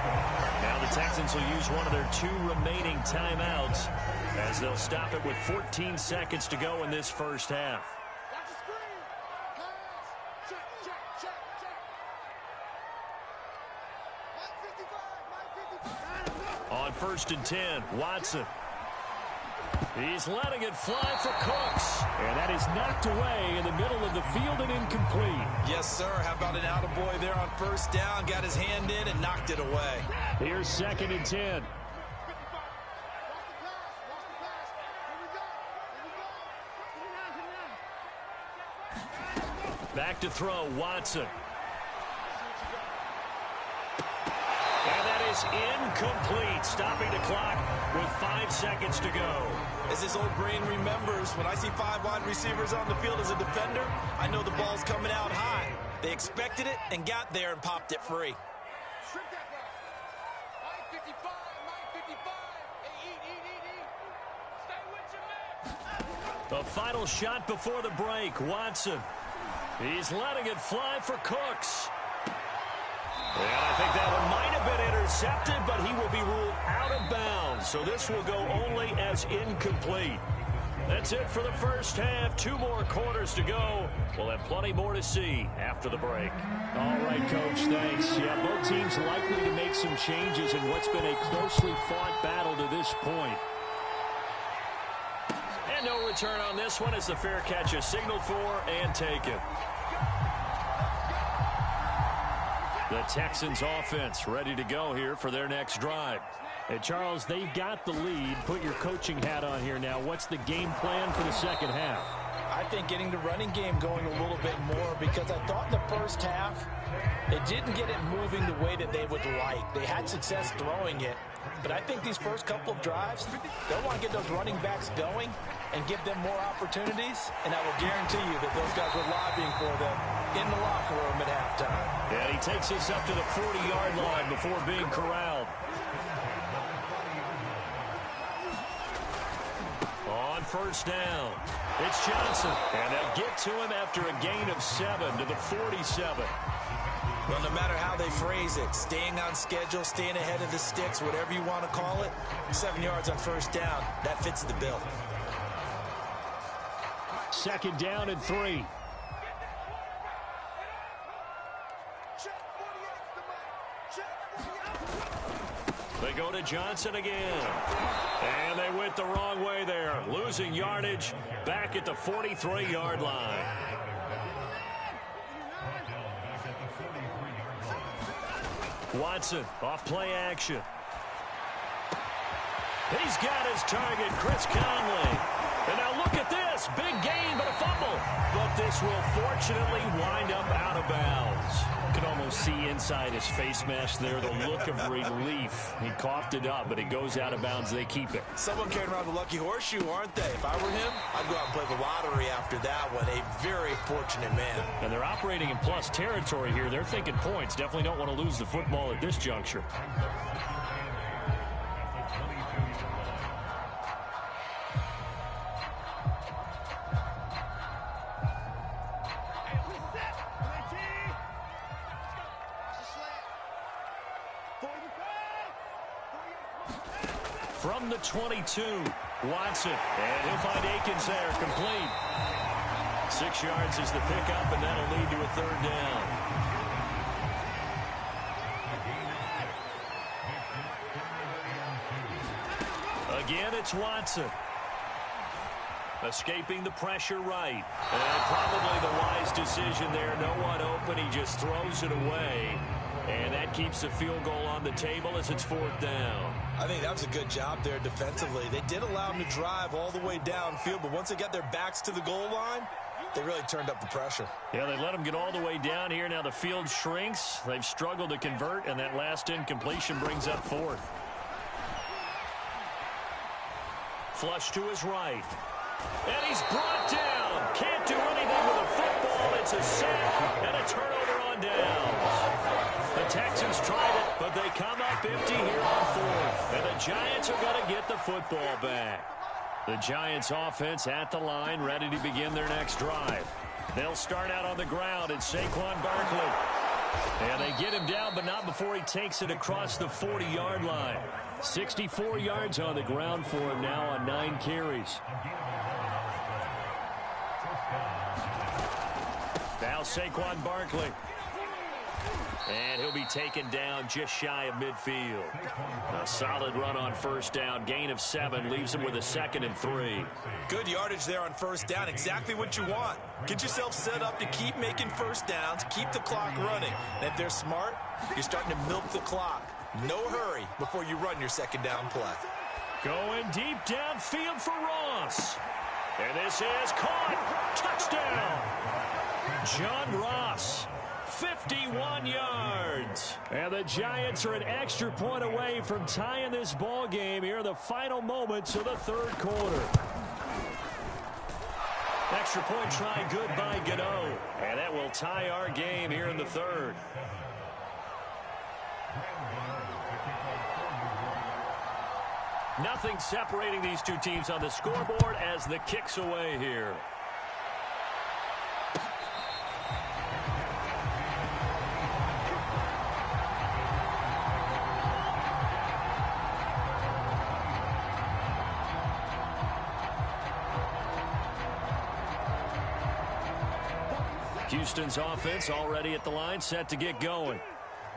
Now the Texans will use one of their 2 remaining timeouts as they'll stop it with 14 seconds to go in this first half. Watch the screen. Pass. Check. Mike 55. On 1st and 10, Watson. He's letting it fly for Cooks. And that is knocked away in the middle of the field and incomplete. Yes, sir. How about an attaboy there on 1st down? Got his hand in and knocked it away. Here's 2nd and 10. Back to throw, Watson. And that is incomplete, stopping the clock with 5 seconds to go. As his old brain remembers, when I see 5 wide receivers on the field as a defender, I know the ball's coming out high. They expected it and got there and popped it free. Strip that ball. 955, 955. Hey, eat. Stay with your man. The final shot before the break, Watson. He's letting it fly for Cooks. And I think that one might have been intercepted, but he will be ruled out of bounds. So this will go only as incomplete. That's it for the first half. 2 more quarters to go. We'll have plenty more to see after the break. All right, Coach, thanks. Yeah, both teams likely to make some changes in what's been a closely fought battle to this point. And no return on this one as the fair catch is signaled for and taken. The Texans offense ready to go here for their next drive. Hey, Charles, they've got the lead. Put your coaching hat on here now. What's the game plan for the second half? I think getting the running game going a little bit more, because I thought in the first half they didn't get it moving the way that they would like. They had success throwing it, but I think these first couple of drives, they'll want to get those running backs going and give them more opportunities, and I will guarantee you that those guys were lobbying for them in the locker room at halftime. And he takes us up to the 40-yard line before being corralled. On first down, it's Johnson, and they'll get to him after a gain of 7 to the 47. Well, no matter how they phrase it, staying on schedule, staying ahead of the sticks, whatever you want to call it, 7 yards on first down, that fits the bill. Second down and 3. They go to Johnson again. And they went the wrong way there. Losing yardage back at the 43-yard line. Watson off play action. He's got his target, Chris Conley. And now look at this. Big gain, but a fumble. But this will fortunately wind up out of bounds. You can almost see inside his face mask there the look of relief. He coughed it up, but it goes out of bounds. They keep it. Someone carrying around the lucky horseshoe, aren't they? If I were him, I'd go out and play the lottery after that one. A very fortunate man. And they're operating in plus territory here. They're thinking points. Definitely don't want to lose the football at this juncture. From the 22, Watson, and he'll find Akins there, complete. 6 yards is the pickup, and that'll lead to a third down. Again, it's Watson. Escaping the pressure right. And probably the wise decision there. No one open. He just throws it away. And that keeps the field goal on the table as it's 4th down. I think that was a good job there defensively. They did allow them to drive all the way downfield, but once they got their backs to the goal line, they really turned up the pressure. Yeah, they let them get all the way down here. Now the field shrinks. They've struggled to convert, and that last incompletion brings up 4th. Flush to his right. And he's brought down. Can't do anything with a football. It's a sack and a turnover on downs. The Texans tried it, but they come up empty here on 4th. And the Giants are going to get the football back. The Giants offense at the line, ready to begin their next drive. They'll start out on the ground. It's Saquon Barkley. And they get him down, but not before he takes it across the 40-yard line. 64 yards on the ground for him now on 9 carries. Now Saquon Barkley. And he'll be taken down just shy of midfield. A solid run on first down. Gain of 7 leaves him with a 2nd and 3. Good yardage there on first down. Exactly what you want. Get yourself set up to keep making first downs. Keep the clock running. And if they're smart, you're starting to milk the clock. No hurry before you run your 2nd down play. Going deep downfield for Ross. And this is caught. Touchdown. John Ross. 51 yards. And the Giants are an extra point away from tying this ball game here in the final moments of the third quarter. Extra point try good by Gano. And that will tie our game here in the third. Nothing separating these two teams on the scoreboard as the kick's away here. Houston's offense already at the line, set to get going.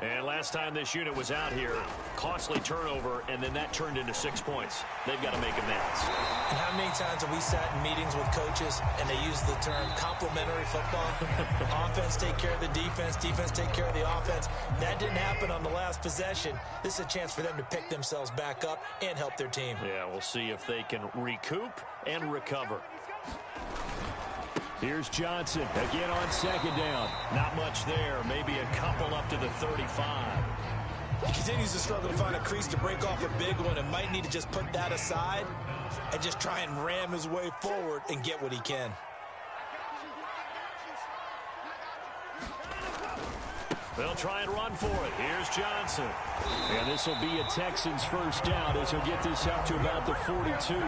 And last time this unit was out here, costly turnover, and then that turned into 6 points. They've got to make amends. And how many times have we sat in meetings with coaches and they use the term complementary football? Offense take care of the defense, defense take care of the offense. That didn't happen on the last possession. This is a chance for them to pick themselves back up and help their team. Yeah, we'll see if they can recoup and recover. Here's Johnson again on second down. Not much there. Maybe a couple up to the 35. He continues to struggle to find a crease to break off a big one and might need to just put that aside and just try and ram his way forward and get what he can. They'll try and run for it. Here's Johnson. And this will be a Texans first down as he'll get this up to about the 42.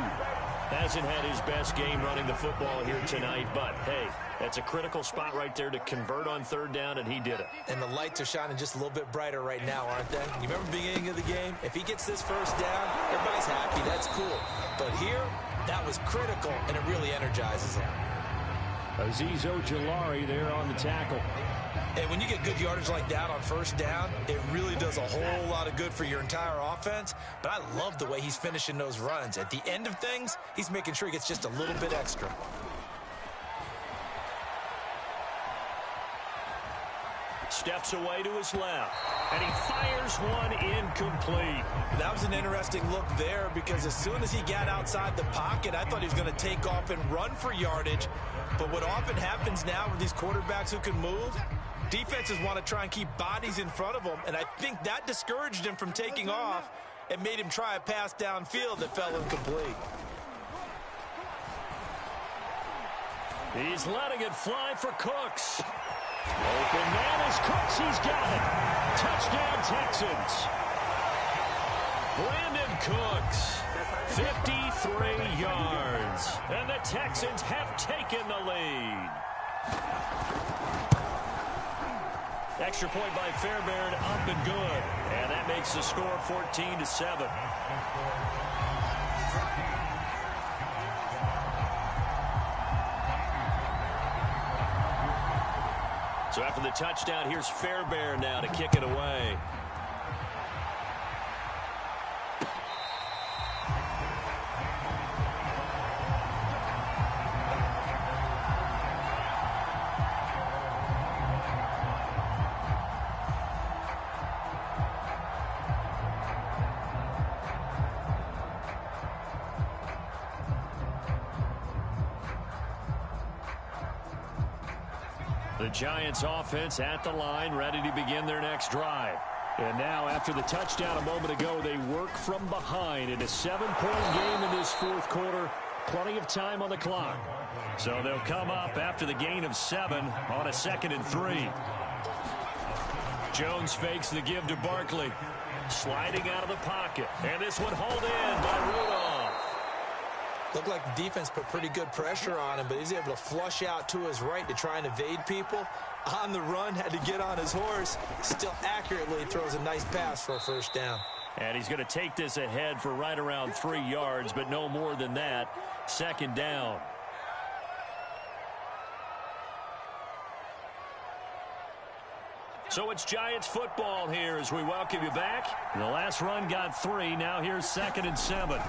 Hasn't had his best game running the football here tonight, but, hey, that's a critical spot right there to convert on third down, and he did it. And the lights are shining just a little bit brighter right now, aren't they? You remember the beginning of the game? If he gets this first down, everybody's happy. That's cool. But here, that was critical, and it really energizes him. Azeez Ojulari there on the tackle. And when you get good yardage like that on first down, it really does a whole lot of good for your entire offense. But I love the way he's finishing those runs. At the end of things, he's making sure he gets just a little bit extra. Steps away to his left, and he fires one incomplete. That was an interesting look there because as soon as he got outside the pocket, I thought he was going to take off and run for yardage. But what often happens now with these quarterbacks who can move, defenses want to try and keep bodies in front of them, and I think that discouraged him from taking off and made him try a pass downfield that fell incomplete. He's letting it fly for Cooks. Open man is Cooks. He's got it. Touchdown, Texans. Brandon Cooks, 53 yards. And the Texans have taken the lead. Extra point by Fairbairn, up and good. And that makes the score 14-7. So after the touchdown, here's Fairbairn now to kick it away. The Giants offense at the line, ready to begin their next drive. And now, after the touchdown a moment ago, they work from behind in a 7-point game in this fourth quarter. Plenty of time on the clock. So they'll come up after the gain of 7 on a 2nd and 3. Jones fakes the give to Barkley. Sliding out of the pocket. And this one hauled in by Rudolph. Looked like the defense put pretty good pressure on him, but he's able to flush out to his right to try and evade people. On the run, had to get on his horse. Still accurately throws a nice pass for a first down. And he's going to take this ahead for right around 3 yards, but no more than that. 2nd down. So it's Giants football here as we welcome you back. The last run got 3. Now here's 2nd and 7.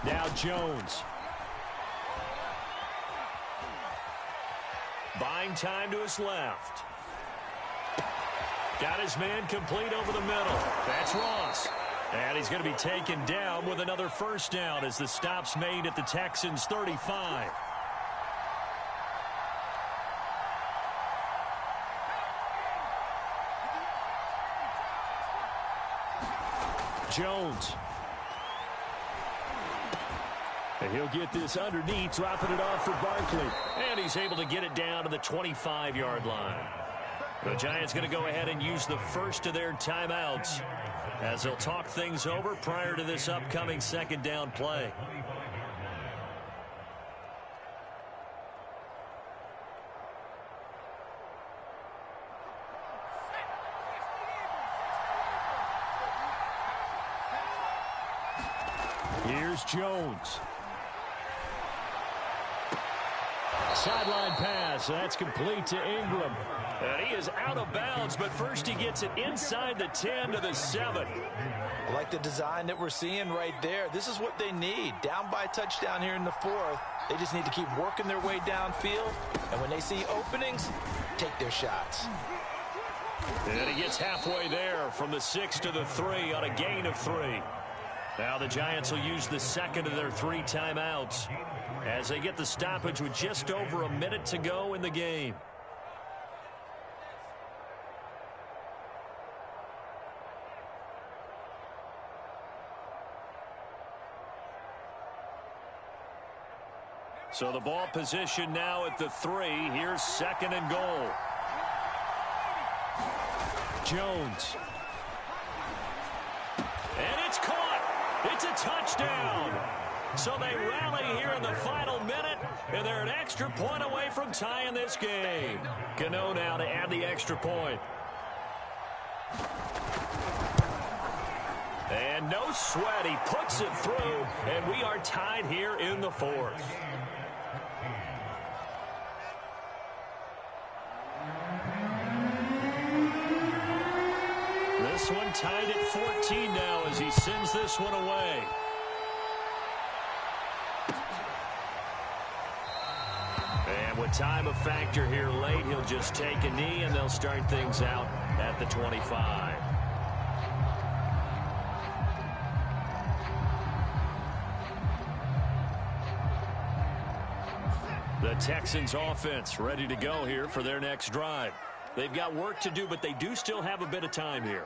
Now Jones. Buying time to his left. Got his man complete over the middle. That's Ross. And he's going to be taken down with another first down as the stop's made at the Texans' 35. Jones. And he'll get this underneath, dropping it off for Barkley. And he's able to get it down to the 25-yard line. The Giants going to go ahead and use the first of their timeouts as they'll talk things over prior to this upcoming second down play. Here's Jones. Sideline pass. That's complete to Ingram. And he is out of bounds, but first he gets it inside the 10 to the 7. I like the design that we're seeing right there. This is what they need. Down by a touchdown here in the fourth. They just need to keep working their way downfield. And when they see openings, take their shots. And he gets halfway there from the 6 to the 3 on a gain of 3. Now the Giants will use the second of their 3 timeouts as they get the stoppage with just over a minute to go in the game. So the ball position now at the 3. Here's second and goal. Jones. And it's caught. It's a touchdown. So they rally here in the final minute, and they're an extra point away from tying this game. Cano now to add the extra point. And no sweat. He puts it through, and we are tied here in the fourth. This one tied at 14 now as he sends this one away. And with time a factor here late, he'll just take a knee and they'll start things out at the 25. The Texans offense ready to go here for their next drive. They've got work to do, but they do still have a bit of time here.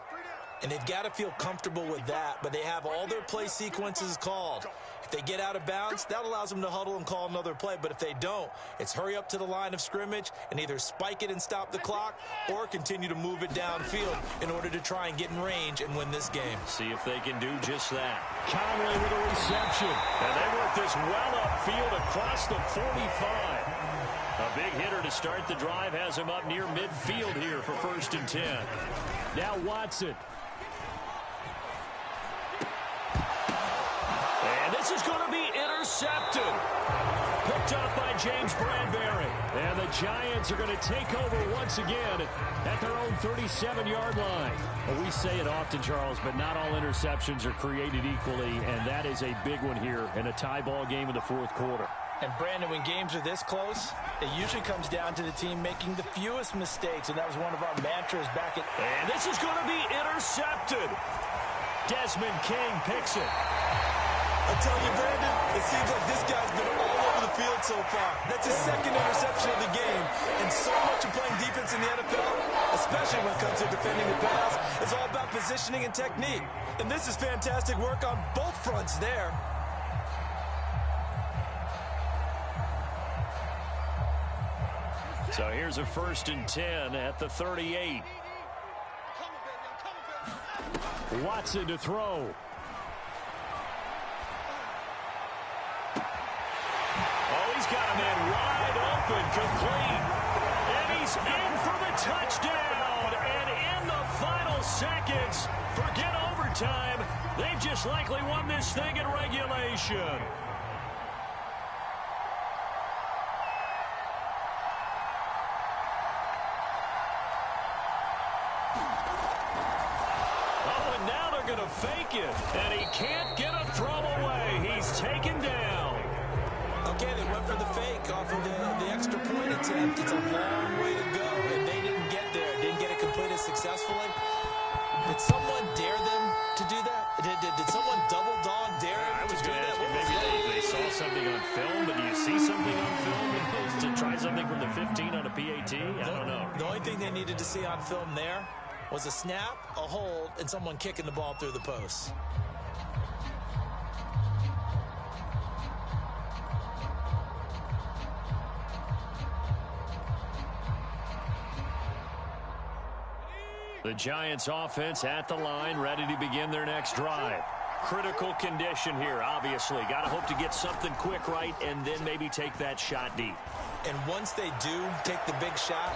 And they've got to feel comfortable with that, but they have all their play sequences called. If they get out of bounds, that allows them to huddle and call another play. But if they don't, it's hurry up to the line of scrimmage and either spike it and stop the clock or continue to move it downfield in order to try and get in range and win this game. See if they can do just that. Conley with a reception. And they work this well upfield across the 45. A big hitter to start the drive has him up near midfield here for 1st and 10. Now Watson. And this is going to be intercepted. Picked up by James Bradbury. And the Giants are going to take over once again at their own 37-yard line. Well, we say it often, Charles, but not all interceptions are created equally, and that is a big one here in a tie ball game in the fourth quarter. And, Brandon, when games are this close, it usually comes down to the team making the fewest mistakes, and that was one of our mantras back at... And this is going to be intercepted. Desmond King picks it. I tell you, Brandon, it seems like this guy's been all over the field so far. That's his second interception of the game. And so much of playing defense in the NFL, especially when it comes to defending the pass, is all about positioning and technique. And this is fantastic work on both fronts there. So here's a 1st and 10 at the 38. Watson to throw. Oh, he's got a man wide open, complete. And he's in for the touchdown. And in the final seconds, forget overtime. They've just likely won this thing in regulation. Going to fake it, and he can't get a throw away. He's taken down. Okay, they went for the fake off of the extra point attempt. It's a long way to go, and they didn't get there. Didn't get it completed successfully. Did someone dare them to do that? Did someone double dog dare them to do that? Maybe they saw something on film, but do you see something on film to try something from the 15 on a PAT? I don't know. The only thing they needed to see on film there was a snap, a hold, and someone kicking the ball through the post. The Giants offense at the line, ready to begin their next drive. Critical condition here, obviously. Got to hope to get something quick right and then maybe take that shot deep. And once they do take the big shot,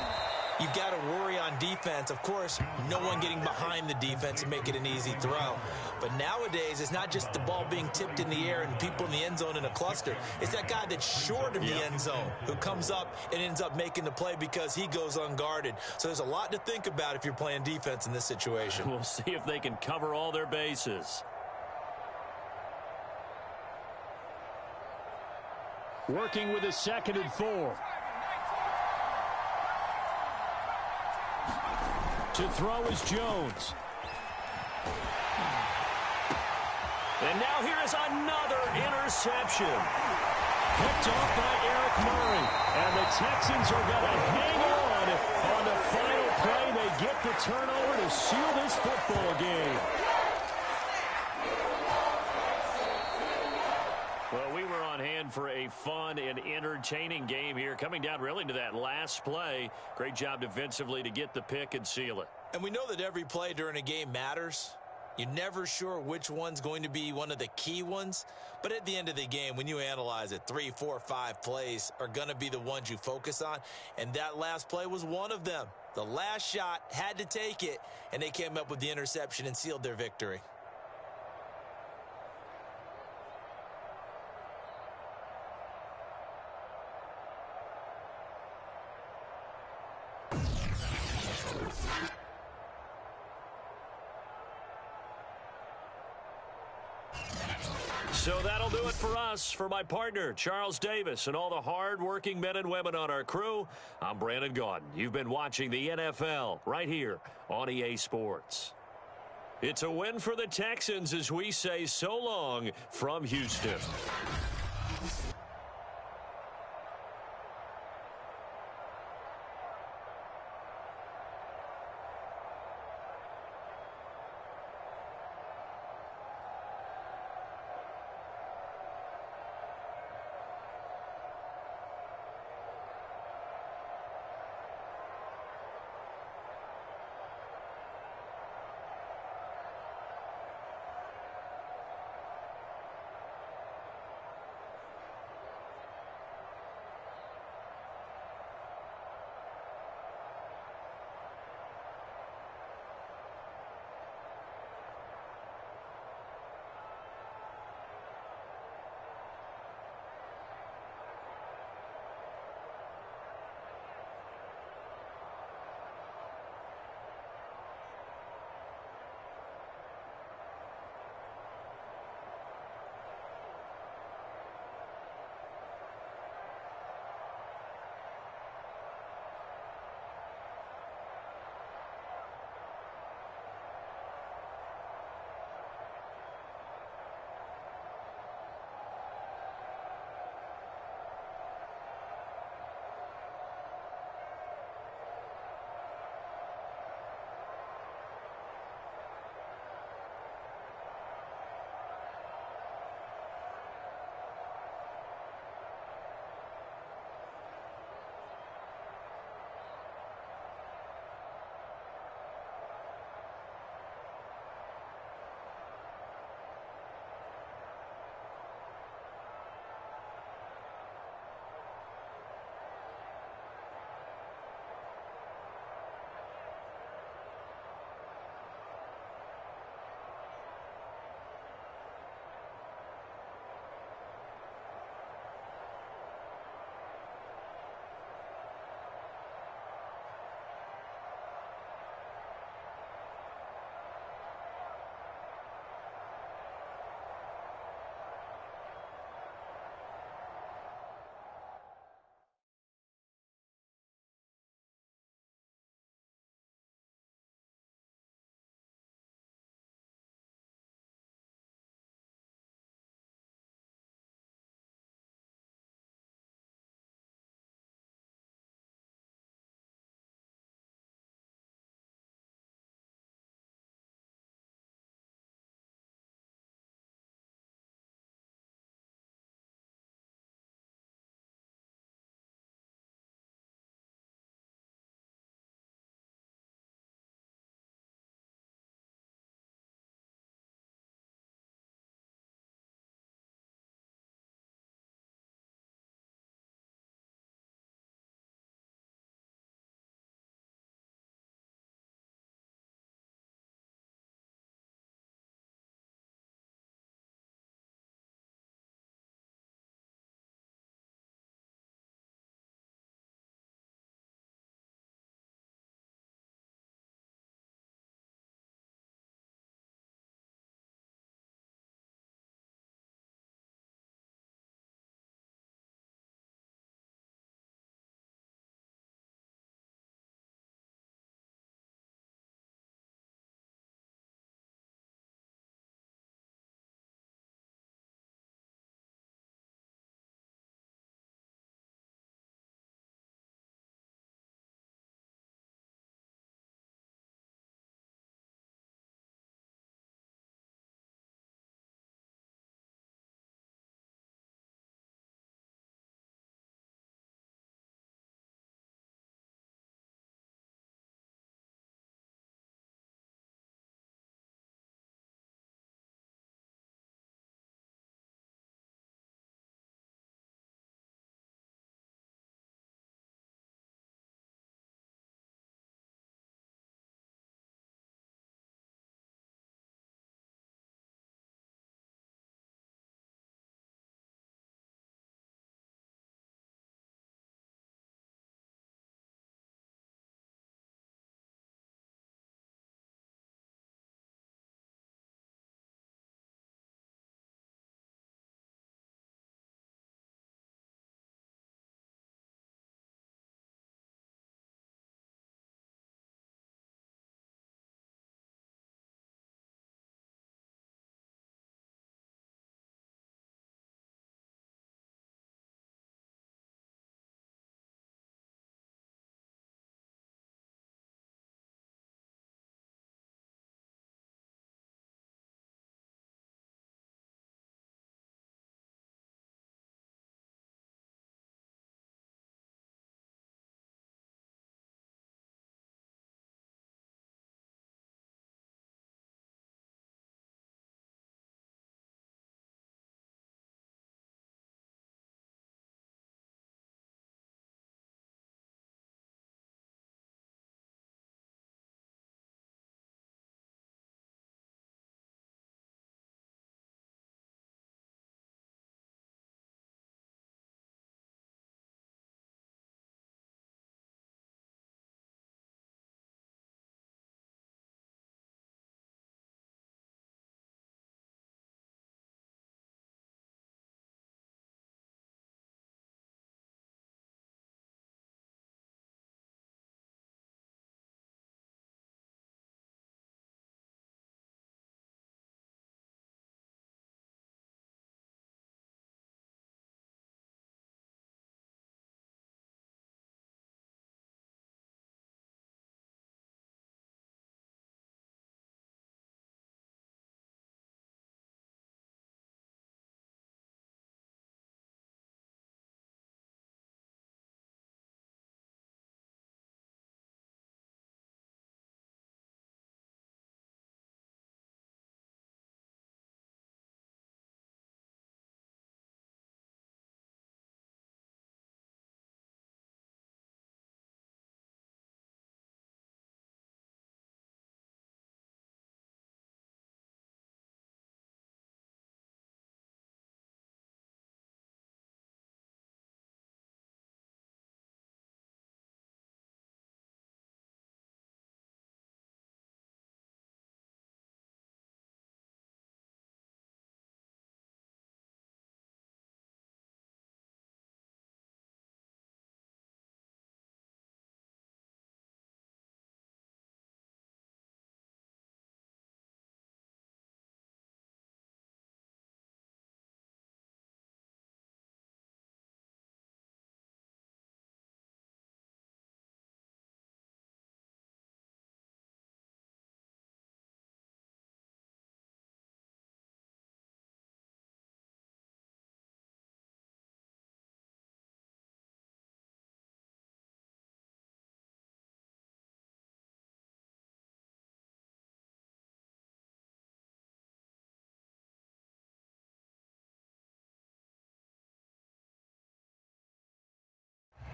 you've got to worry on defense. Of course, no one getting behind the defense and make it an easy throw. But nowadays, it's not just the ball being tipped in the air and people in the end zone in a cluster. It's that guy that's short of the end zone who comes up and ends up making the play because he goes unguarded. So there's a lot to think about if you're playing defense in this situation. We'll see if they can cover all their bases. Working with a 2nd and 4. To throw is Jones. And now here is another interception. Picked off by Eric Murray. And the Texans are going to hang on the final play. They get the turnover to seal this football game. Well, we were on hand for a fun and entertaining game here. Coming down really to that last play. Great job defensively to get the pick and seal it. And we know that every play during a game matters. You're never sure which one's going to be one of the key ones. But at the end of the game, when you analyze it, 3, 4, 5 plays are going to be the ones you focus on. And that last play was one of them. The last shot had to take it, and they came up with the interception and sealed their victory. So that'll do it for us. For my partner, Charles Davis, and all the hard-working men and women on our crew, I'm Brandon Gaudin. You've been watching the NFL right here on EA Sports. It's a win for the Texans as we say so long from Houston.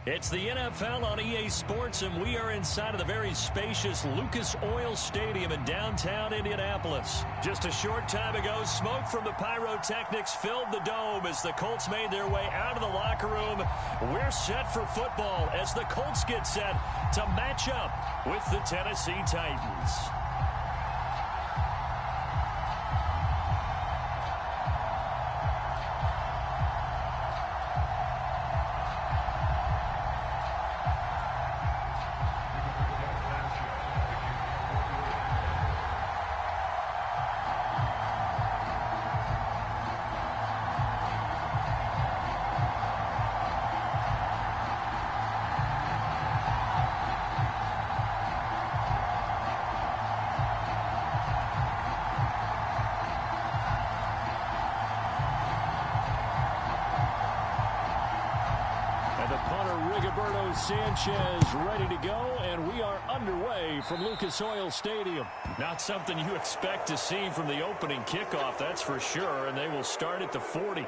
It's the NFL on EA Sports, and we are inside of the very spacious Lucas Oil Stadium in downtown Indianapolis. Just a short time ago, smoke from the pyrotechnics filled the dome as the Colts made their way out of the locker room. We're set for football as the Colts get set to match up with the Tennessee Titans. Sanchez ready to go, and we are underway from Lucas Oil Stadium. Not something you expect to see from the opening kickoff, that's for sure, and they will start at the 40.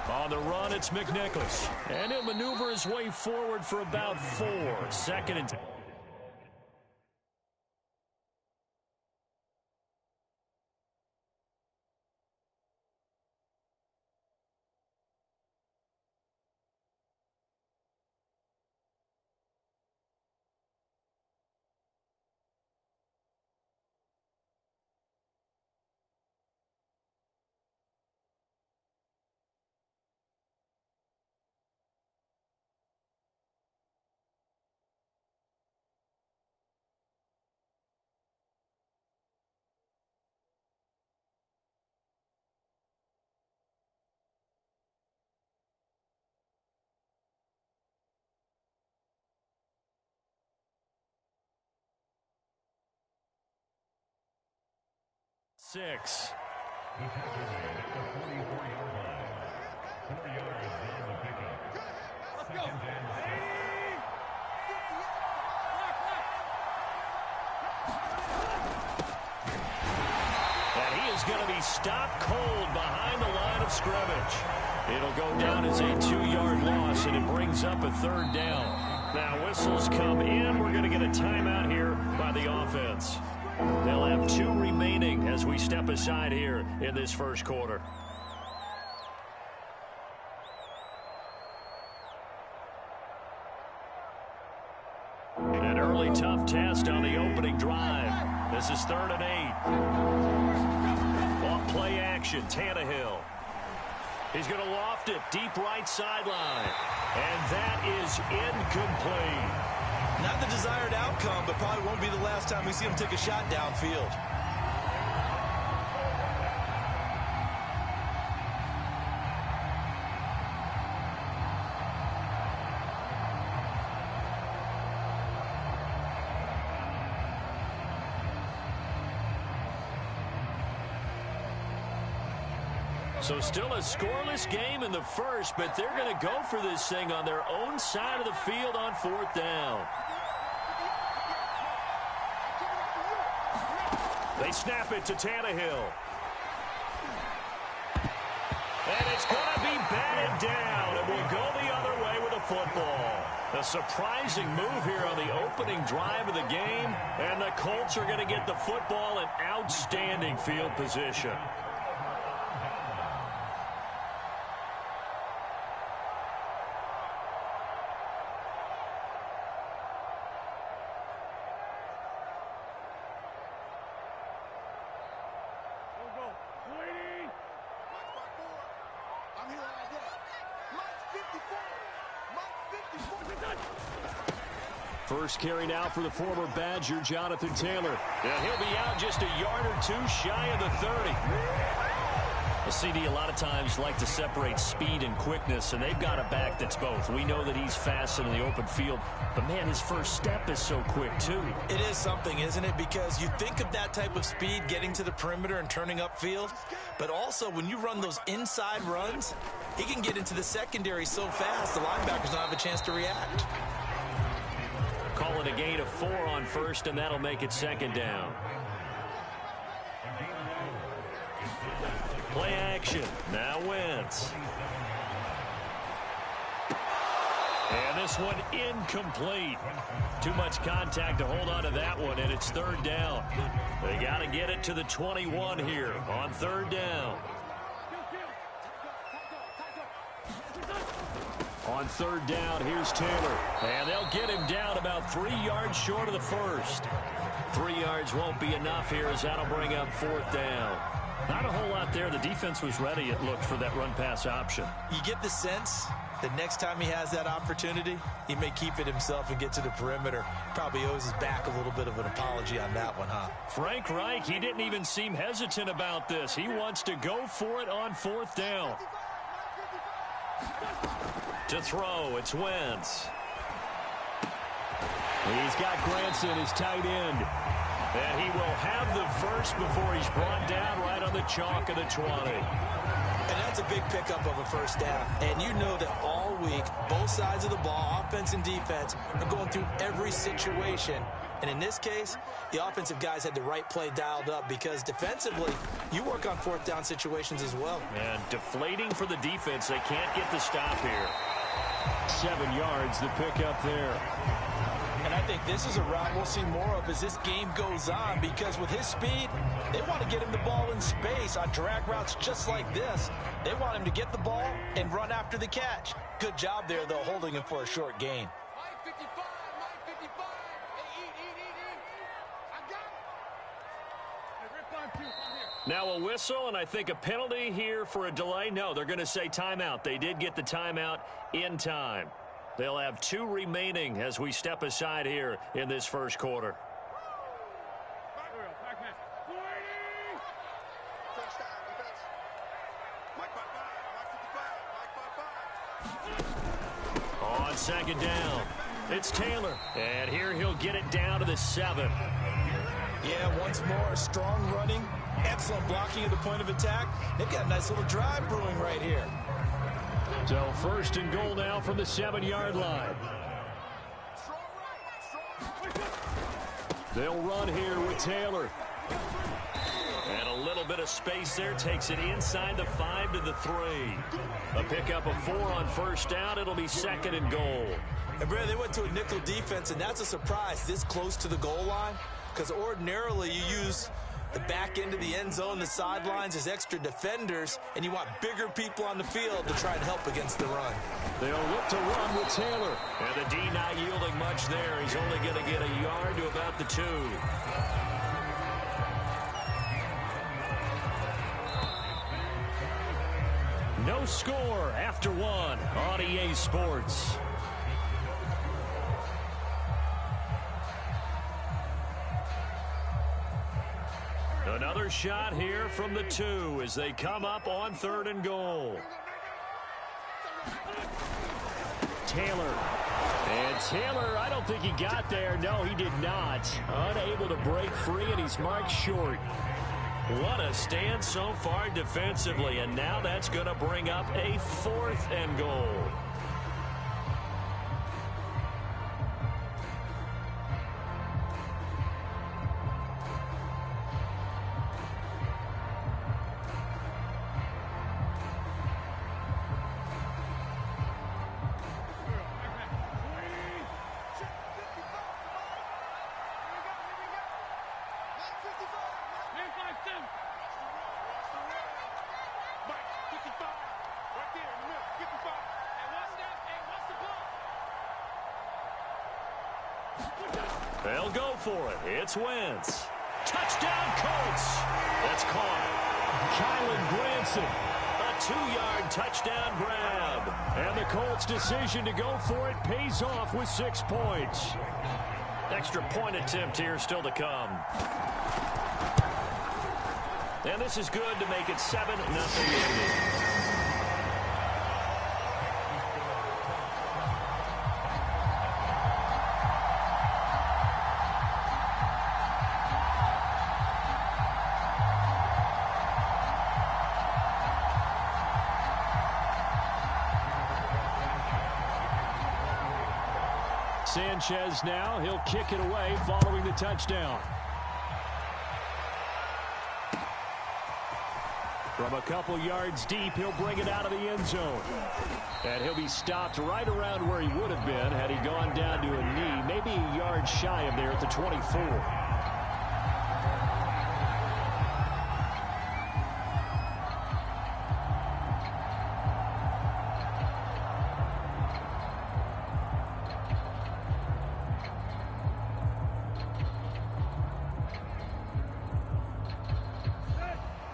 On the run, it's McNicholas. And he'll maneuver his way forward for about 4. Second and 10. Six. And he is going to be stopped cold behind the line of scrimmage. It'll go down as a 2-yard loss, and it brings up a 3rd down. Now whistles come in. We're going to get a timeout here by the offense. They'll have 2 remaining as we step aside here in this first quarter. An early tough test on the opening drive. This is 3rd and 8. Off play action, Tannehill. He's going to loft it deep right sideline. And that is incomplete. Not the desired outcome, but probably won't be the last time we see him take a shot downfield. So still a scoreless game in the first, but they're going to go for this thing on their own side of the field on 4th down. They snap it to Tannehill. And it's going to be batted down, and we'll go the other way with the football. A surprising move here on the opening drive of the game, and the Colts are going to get the football in outstanding field position. First carry now for the former Badger, Jonathan Taylor. And he'll be out just a yard or 2 shy of the 30. A CD, a lot of times like to separate speed and quickness, and they've got a back that's both. We know that he's fast in the open field, but, man, his first step is so quick, too. It is something, isn't it? Because you think of that type of speed getting to the perimeter and turning upfield, but also when you run those inside runs, he can get into the secondary so fast the linebackers don't have a chance to react. Call it a gain of 4 on first, and that'll make it second down. Play action. Now Wentz. And this one incomplete. Too much contact to hold on to that one, and it's third down. They got to get it to the 21 here on third down. On third down, here's Taylor. And they'll get him down about 3 yards short of the first. 3 yards won't be enough here as that'll bring up fourth down. Not a whole lot there. The defense was ready, it looked, for that run-pass option. You get the sense that next time he has that opportunity, he may keep it himself and get to the perimeter. Probably owes his back a little bit of an apology on that one, huh? Frank Reich, he didn't even seem hesitant about this. He wants to go for it on fourth down. To throw, it's Wentz. He's got Granson, his tight end. And he will have the first before he's brought down right on the chalk of the 20. And that's a big pickup of a first down. And you know that all week, both sides of the ball, offense and defense, are going through every situation. And in this case, the offensive guys had the right play dialed up because defensively, you work on fourth down situations as well. And deflating for the defense. They can't get the stop here. 7 yards, the pickup there. And I think this is a route we'll see more of as this game goes on because with his speed, they want to get him the ball in space on drag routes just like this. They want him to get the ball and run after the catch. Good job there, though, holding him for a short gain. Mike 55, Mike 55. Hey, eat. I got it. Now a whistle, and I think a penalty here for a delay. No, they're going to say timeout. They did get the timeout in time. They'll have 2 remaining as we step aside here in this first quarter. On second down, it's Taylor. And here he'll get it down to the 7. Yeah, once more, strong running, excellent blocking at the point of attack. They've got a nice little drive brewing right here. So first and goal now from the 7-yard line. They'll run here with Taylor. And a little bit of space there takes it inside the 5 to the 3. A pickup of 4 on first down. It'll be second and goal. And Brad, they went to a nickel defense, and that's a surprise this close to the goal line because ordinarily you use the back end of the end zone, the sidelines as extra defenders, and you want bigger people on the field to try and help against the run. They'll look to run with Taylor. And the D not yielding much there. He's only going to get a yard to about the 2. No score after 1 on EA Sports. Another shot here from the 2 as they come up on third and goal. Taylor. And Taylor, I don't think he got there. No, he did not. Unable to break free, and he's marked short. What a stand so far defensively, and now that's going to bring up a 4th and goal. They'll go for it. It's Wentz. Touchdown, Colts. That's caught. Kylan Granson. A 2-yard touchdown grab. And the Colts' decision to go for it pays off with 6 points. Extra point attempt here still to come. And this is good to make it 7-0 Indians. Sanchez now, he'll kick it away following the touchdown. From a couple yards deep, he'll bring it out of the end zone. And he'll be stopped right around where he would have been had he gone down to a knee, maybe a yard shy of there at the 24.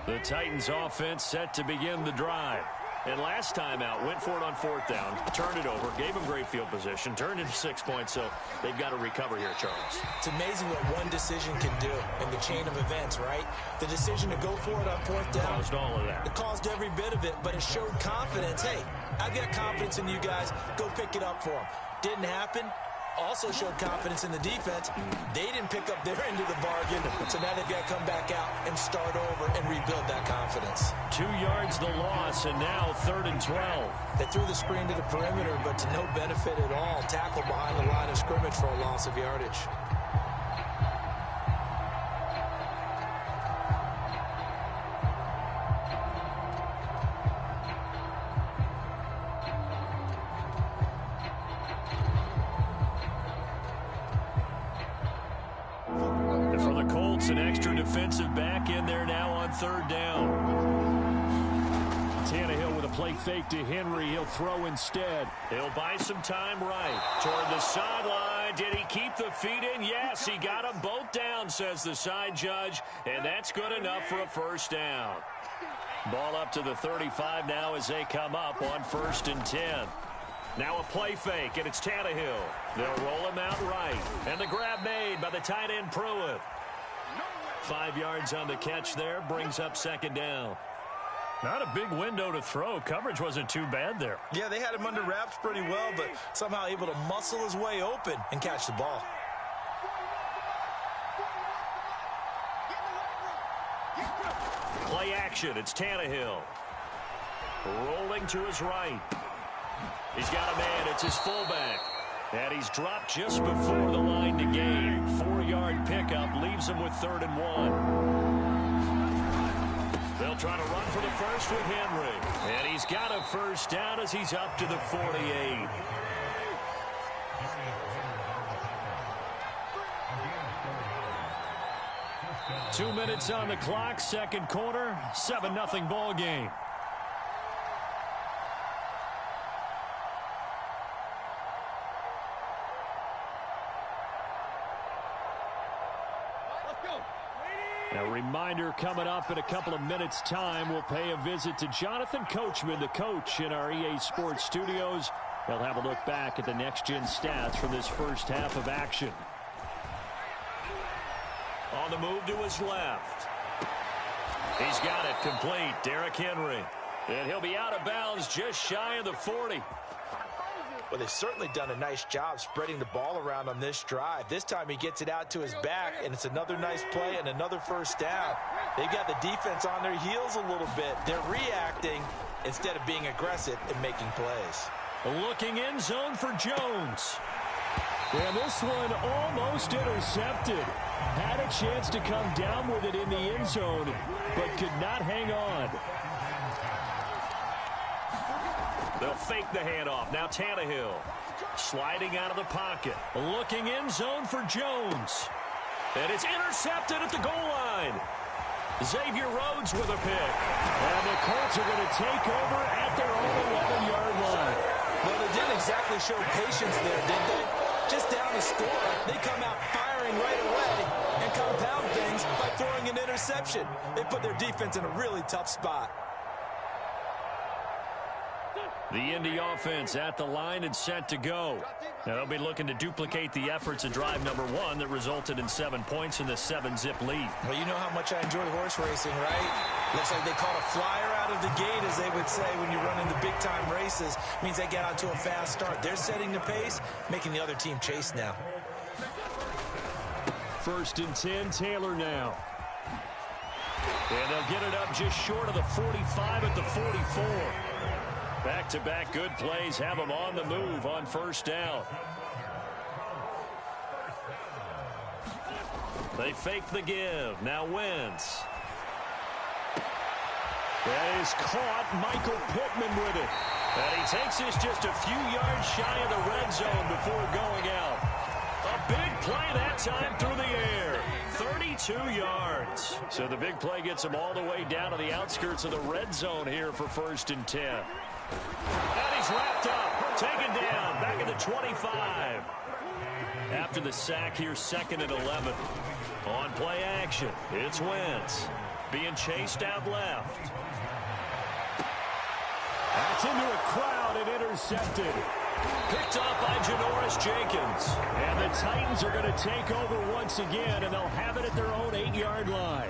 The Titans offense set to begin the drive. And last time out, went for it on 4th down, turned it over, gave them great field position, turned into 6 points, so they've got to recover here, Charles. It's amazing what one decision can do in the chain of events, right? The decision to go for it on 4th down. Caused all of that. It caused every bit of it, but it showed confidence. Hey, I've got confidence in you guys. Go pick it up for them. Didn't happen. Also showed confidence in the defense. They didn't pick up their end of the bargain, so now they've got to come back out and start over and rebuild that confidence. 2 yards the loss, and now 3rd and 12. They threw the screen to the perimeter, but to no benefit at all. Tackle behind the line of scrimmage for a loss of yardage. An extra defensive back in there now on 3rd down. Tannehill with a play fake to Henry. He'll throw instead. He'll buy some time right. Toward the sideline. Did he keep the feet in? Yes, he got them both down, says the side judge. And that's good enough for a 1st down. Ball up to the 35 now as they come up on 1st and 10. Now a play fake, and it's Tannehill. They'll roll him out right. And the grab made by the tight end Pruitt. 5 yards on the catch there, brings up 2nd down. Not a big window to throw. Coverage wasn't too bad there. Yeah, they had him under wraps pretty well, but somehow able to muscle his way open and catch the ball. Play action, it's Tannehill. Rolling to his right. He's got a man, it's his fullback. And he's dropped just before the line to gain. 4-yard pickup leaves him with 3rd and 1. They'll try to run for the first with Henry. And he's got a 1st down as he's up to the 48. Two minutes on the clock, 2nd quarter, 7-0 ball game. A reminder coming up in a couple of minutes' time, we'll pay a visit to Jonathan Coachman, the coach in our EA Sports studios. He'll have a look back at the next-gen stats from this first half of action. On the move to his left. He's got it complete, Derrick Henry. And he'll be out of bounds just shy of the 40. Well, they've certainly done a nice job spreading the ball around on this drive. This time he gets it out to his back, and it's another nice play and another 1st down. They've got the defense on their heels a little bit. They're reacting instead of being aggressive and making plays. Looking end zone for Jones. And this one almost intercepted. Had a chance to come down with it in the end zone, but could not hang on. They'll fake the handoff. Now Tannehill sliding out of the pocket. Looking end zone for Jones. And it's intercepted at the goal line. Xavier Rhodes with a pick. And the Colts are going to take over at their own 11-yard line. Well, they didn't exactly show patience there, did they? Just down the score, they come out firing right away and compound things by throwing an interception. They put their defense in a really tough spot. The Indy offense at the line and set to go. Now they'll be looking to duplicate the efforts of drive number 1 that resulted in 7 points in the 7-zip lead. Well, you know how much I enjoy horse racing, right? Looks like they caught a flyer out of the gate, as they would say when you're running the big-time races. Means they get out to a fast start. They're setting the pace, making the other team chase now. 1st and 10, Taylor now. And they'll get it up just short of the 45 at the 44. Back-to-back good plays have them on the move on 1st down. They fake the give. Now Wentz. That is caught. Michael Pittman with it. And he takes this just a few yards shy of the red zone before going out. A big play that time through the air. 32 yards. So the big play gets him all the way down to the outskirts of the red zone here for 1st and 10. And he's wrapped up. Taken down. Back at the 25. After the sack here, 2nd and 11. On play action, it's Wentz. Being chased out left. That's into a crowd and intercepted. Picked off by Janoris Jenkins. And the Titans are going to take over once again, and they'll have it at their own 8-yard line.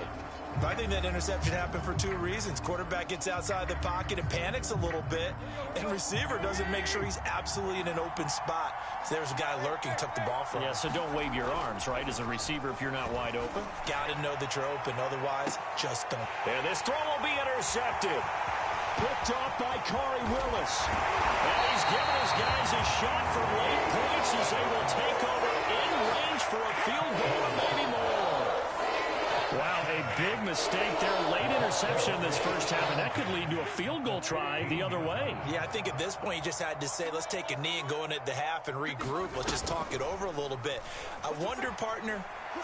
I think that interception happened for 2 reasons. Quarterback gets outside the pocket and panics a little bit, and receiver doesn't make sure he's absolutely in an open spot. So there's a guy lurking, took the ball from him. Yeah, so don't wave your arms, right, as a receiver if you're not wide open. Got to know that you're open. Otherwise, just don't. And this throw will be intercepted. Picked off by Corey Willis. And he's giving his guys a shot for late points as they will take over in range for a field goal or maybe more. Wow, a big mistake there. Late interception in this first half, and that could lead to a field goal try the other way. Yeah, I think at this point you just had to say, let's take a knee and go into the half and regroup. Let's just talk it over a little bit. I wonder, partner,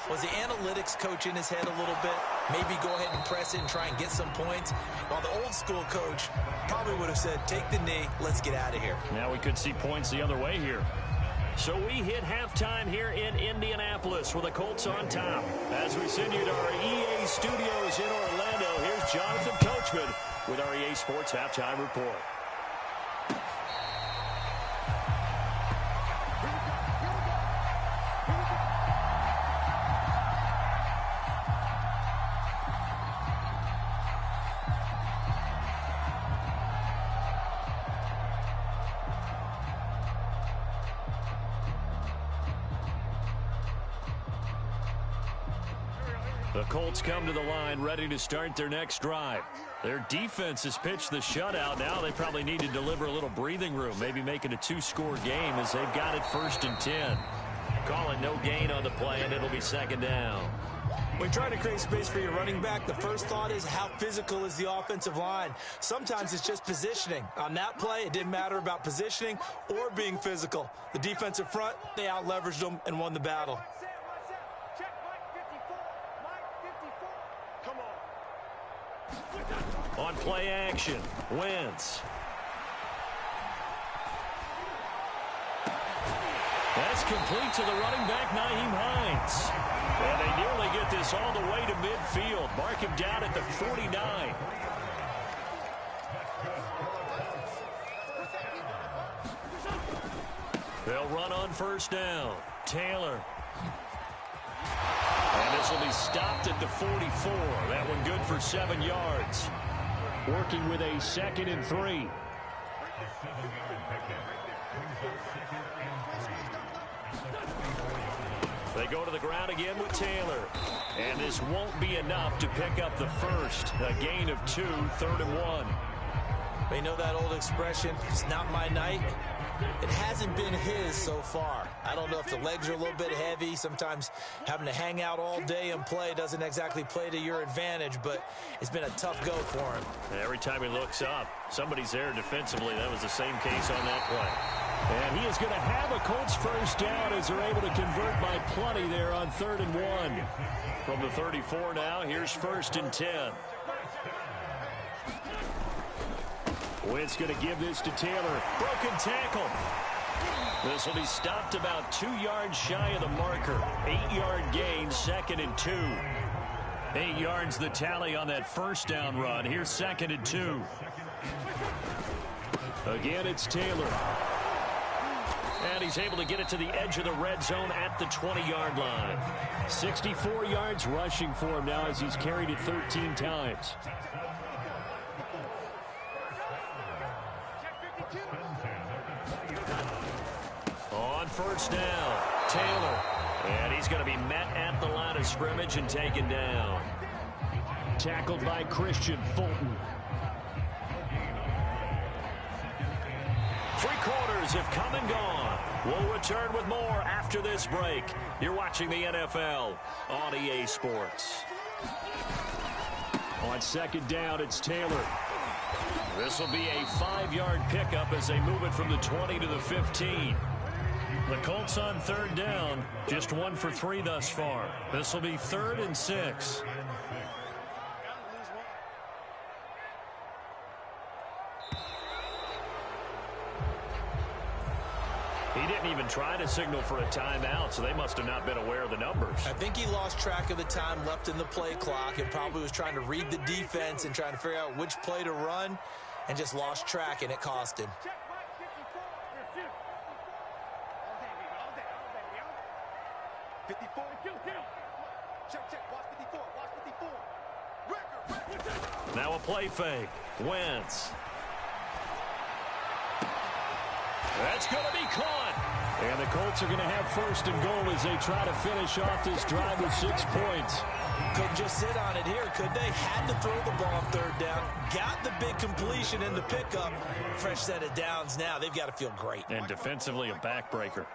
was the analytics coach in his head a little bit? Maybe go ahead and press it and try and get some points. While the old school coach probably would have said, take the knee, let's get out of here. Now we could see points the other way here. So we hit halftime here in Indianapolis with the Colts on top. As we send you to our EA studios in Orlando, here's Jonathan Coachman with our EA Sports Halftime Report. The Colts come to the line ready to start their next drive. Their defense has pitched the shutout. Now they probably need to deliver a little breathing room, maybe make it a 2-score game as they've got it 1st and 10. Calling no gain on the play, and it'll be 2nd down. When trying to create space for your running back, the first thought is how physical is the offensive line. Sometimes it's just positioning. On that play, it didn't matter about positioning or being physical. The defensive front, they out-leveraged them and won the battle. On play action, Wentz. That's complete to the running back, Nyheim Hines. And they nearly get this all the way to midfield. Mark him down at the 49. They'll run on 1st down. Taylor. And this will be stopped at the 44. That one good for 7 yards. Working with a 2nd and 3. They go to the ground again with Taylor. And this won't be enough to pick up the first. A gain of 2, 3rd and 1. They know that old expression, it's not my night. It hasn't been his so far. I don't know if the legs are a little bit heavy. Sometimes having to hang out all day and play doesn't exactly play to your advantage, but it's been a tough go for him. Every time he looks up, somebody's there defensively. That was the same case on that play. And he is going to have a Colts 1st down as they're able to convert by plenty there on 3rd and 1. From the 34 now, here's 1st and 10. Wentz going to give this to Taylor. Broken tackle. This will be stopped about 2 yards shy of the marker. 8-yard gain, 2nd and 2. 8 yards the tally on that 1st down run. Here's 2nd and 2. Again, it's Taylor. And he's able to get it to the edge of the red zone at the 20-yard line. 64 yards rushing for him now as he's carried it 13 times. On first down, Taylor. And he's going to be met at the line of scrimmage and taken down. Tackled by Christian Fulton. 3 quarters have come and gone. We'll return with more after this break. You're watching the NFL on EA Sports. On second down, it's Taylor. This will be a 5-yard pickup as they move it from the 20 to the 15. The Colts on third down, just 1 for 3 thus far. This will be 3rd and 6. He didn't even try to signal for a timeout, so they must have not been aware of the numbers. I think he lost track of the time left in the play clock and probably was trying to read the defense and trying to figure out which play to run and just lost track, and it cost him. Check, Mike, 54. 54. Check, watch 54, watch 54. Now a play fake. Wentz. That's going to be caught. And the Colts are going to have 1st and goal as they try to finish off this drive with 6 points. Couldn't just sit on it here, could they? Had to throw the ball on third down. Got the big completion in the pickup. Fresh set of downs now. They've got to feel great. And defensively, a backbreaker.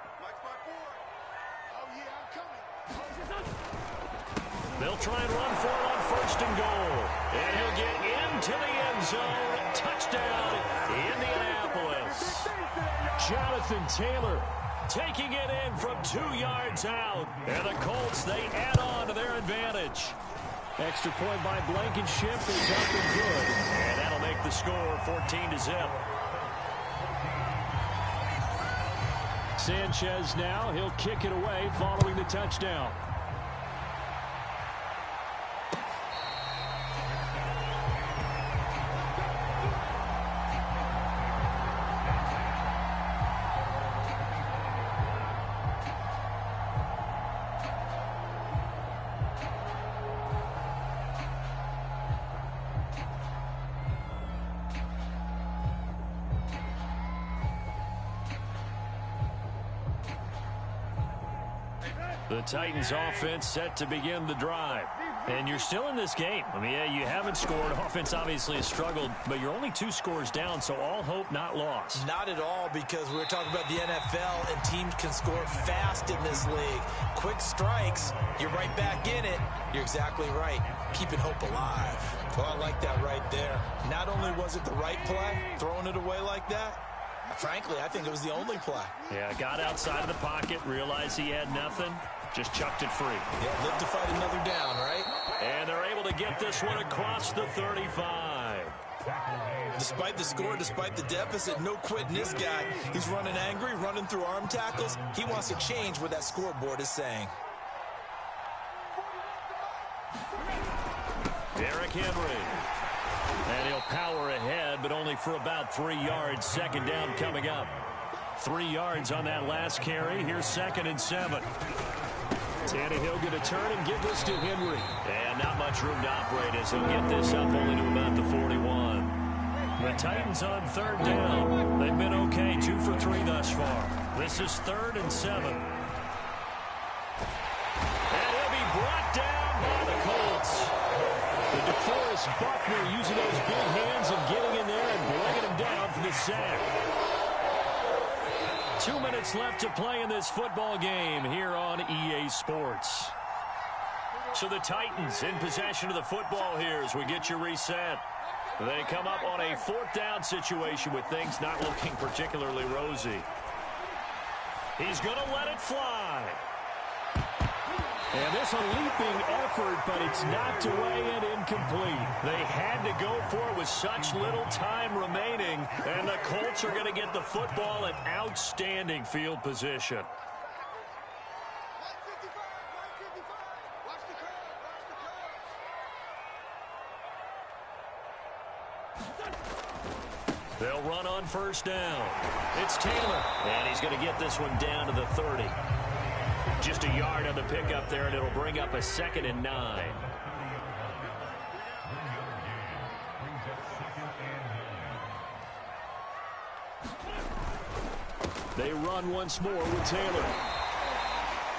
They'll try and run for it on 1st and goal. And he'll get into the end zone. Touchdown, Indianapolis. Jonathan Taylor taking it in from 2 yards out. And the Colts, they add on to their advantage. Extra point by Blankenship is up and good. And that'll make the score 14-0. Sanchez now, he'll kick it away following the touchdown. The Titans offense set to begin the drive. And you're still in this game. I mean, yeah, you haven't scored. Offense obviously has struggled, but you're only 2 scores down, so all hope not lost. Not at all, because we were talking about the NFL, and teams can score fast in this league. Quick strikes, you're right back in it. You're exactly right. Keeping hope alive. Well, I like that right there. Not only was it the right play, throwing it away like that, frankly, I think it was the only play. Yeah, got outside of the pocket, realized he had nothing, just chucked it free. Yeah, live to fight another down, right? And they're able to get this one across the 35. Despite the score, despite the deficit, no quitting this guy. He's running angry, running through arm tackles. He wants to change what that scoreboard is saying. Derrick Henry. And he'll power ahead, but only for about 3 yards. 2nd down coming up. 3 yards on that last carry. Here's 2nd and 7. Tannehill going to turn and give this to Henry. And not much room to operate as he'll get this up only to about the 41. The Titans on 3rd down. They've been okay, 2 for 3 thus far. This is 3rd and 7. And he'll be brought down by the Colts. The DeForest Buckner using those big hands and getting in there and bringing him down for the sack. 2 minutes left to play in this football game here on EA Sports. So the Titans in possession of the football here as we get you reset. They come up on a 4th down situation with things not looking particularly rosy. He's going to let it fly. And this a leaping effort, but it's knocked away and incomplete. They had to go for it with such little time remaining, and the Colts are going to get the football in outstanding field position. They'll run on first down. It's Taylor, and he's going to get this one down to the 30. Just a yard on the pickup there, and it'll bring up a 2nd and 9. They run once more with Taylor.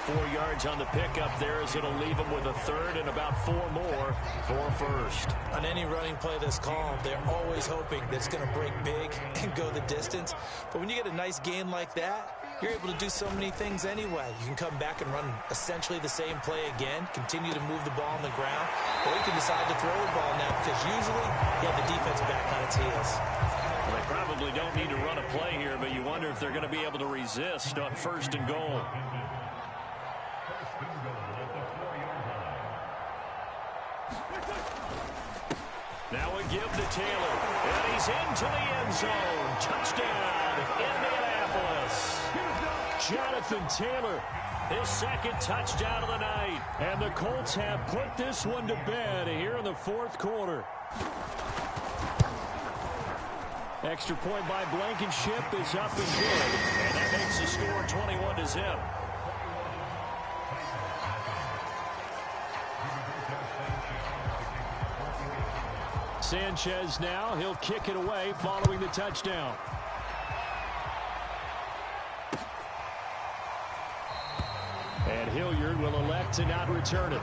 4 yards on the pickup there as it'll leave them with a 3rd and about 4 more for first. On any running play that's called, they're always hoping that it's going to break big and go the distance. But when you get a nice gain like that, you're able to do so many things anyway. You can come back and run essentially the same play again, continue to move the ball on the ground, or you can decide to throw the ball now because usually you have the defense back on its heels. Well, they probably don't need to run a play here, but you wonder if they're going to be able to resist on 1st and goal. Now a give to Taylor, and he's into the end zone. Touchdown, Indianapolis. Jonathan Taylor, his 2nd touchdown of the night. And the Colts have put this one to bed here in the 4th quarter. Extra point by Blankenship is up and good, and that makes the score 21-0. Sanchez now, he'll kick it away following the touchdown. And Hilliard will elect to not return it.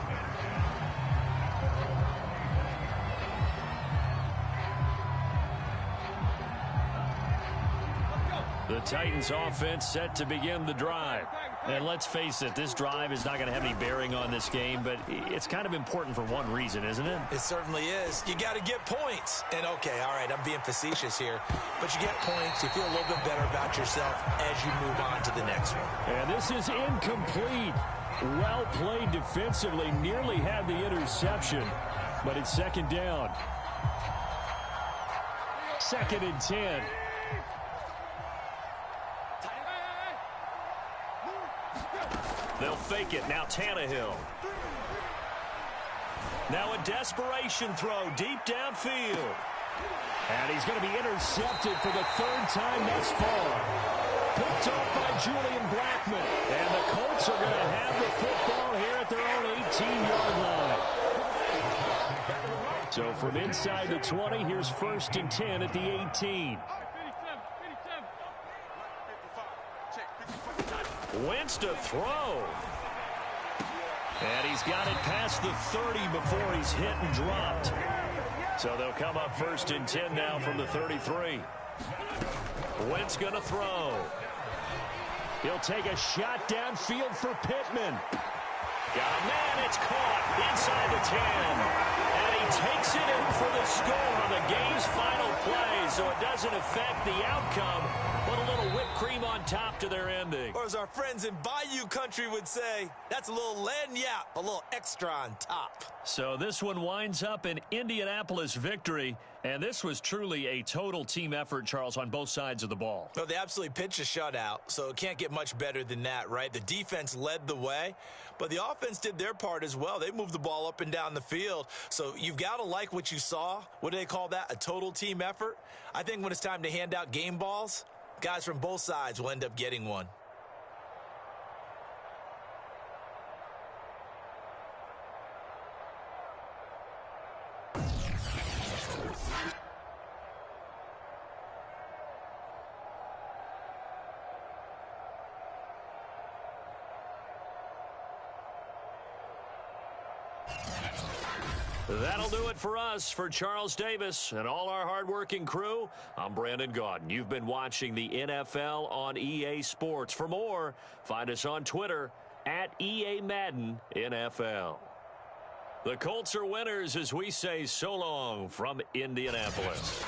The Titans offense set to begin the drive. And let's face it, this drive is not going to have any bearing on this game, but it's kind of important for one reason, isn't it? It certainly is. You got to get points. And okay, all right, I'm being facetious here, but you get points, you feel a little bit better about yourself as you move on to the next one. And this is incomplete. Well played defensively, nearly had the interception, but it's 2nd down. 2nd and 10. They'll fake it. Now Tannehill. Now a desperation throw deep downfield. And he's going to be intercepted for the 3rd time thus far. Picked off by Julian Blackman. And the Colts are going to have the football here at their own 18-yard line. So from inside the 20, here's 1st and 10 at the 18. Wentz to throw. And he's got it past the 30 before he's hit and dropped. So they'll come up 1st and 10 now from the 33. Wentz going to throw. He'll take a shot downfield for Pittman. Got a man, it's caught inside the 10. And he takes it in for the score on the game's final play, so it doesn't affect the outcome, but a little whipped cream on top to their ending. Or as our friends in Bayou Country would say, that's a little lagniappe, a little extra on top. So this one winds up an Indianapolis victory, and this was truly a total team effort, Charles, on both sides of the ball. Well, they absolutely pitched a shutout, so it can't get much better than that, right? The defense led the way, but the offense did their part as well. They moved the ball up and down the field, so you've got to like what you saw. What do they call that? A total team effort? I think when it's time to hand out game balls, guys from both sides will end up getting one. That'll do it for us. For Charles Davis and all our hardworking crew, I'm Brandon Gaudin. You've been watching the NFL on EA Sports. For more, find us on Twitter at EA Madden NFL. The Colts are winners as we say so long from Indianapolis.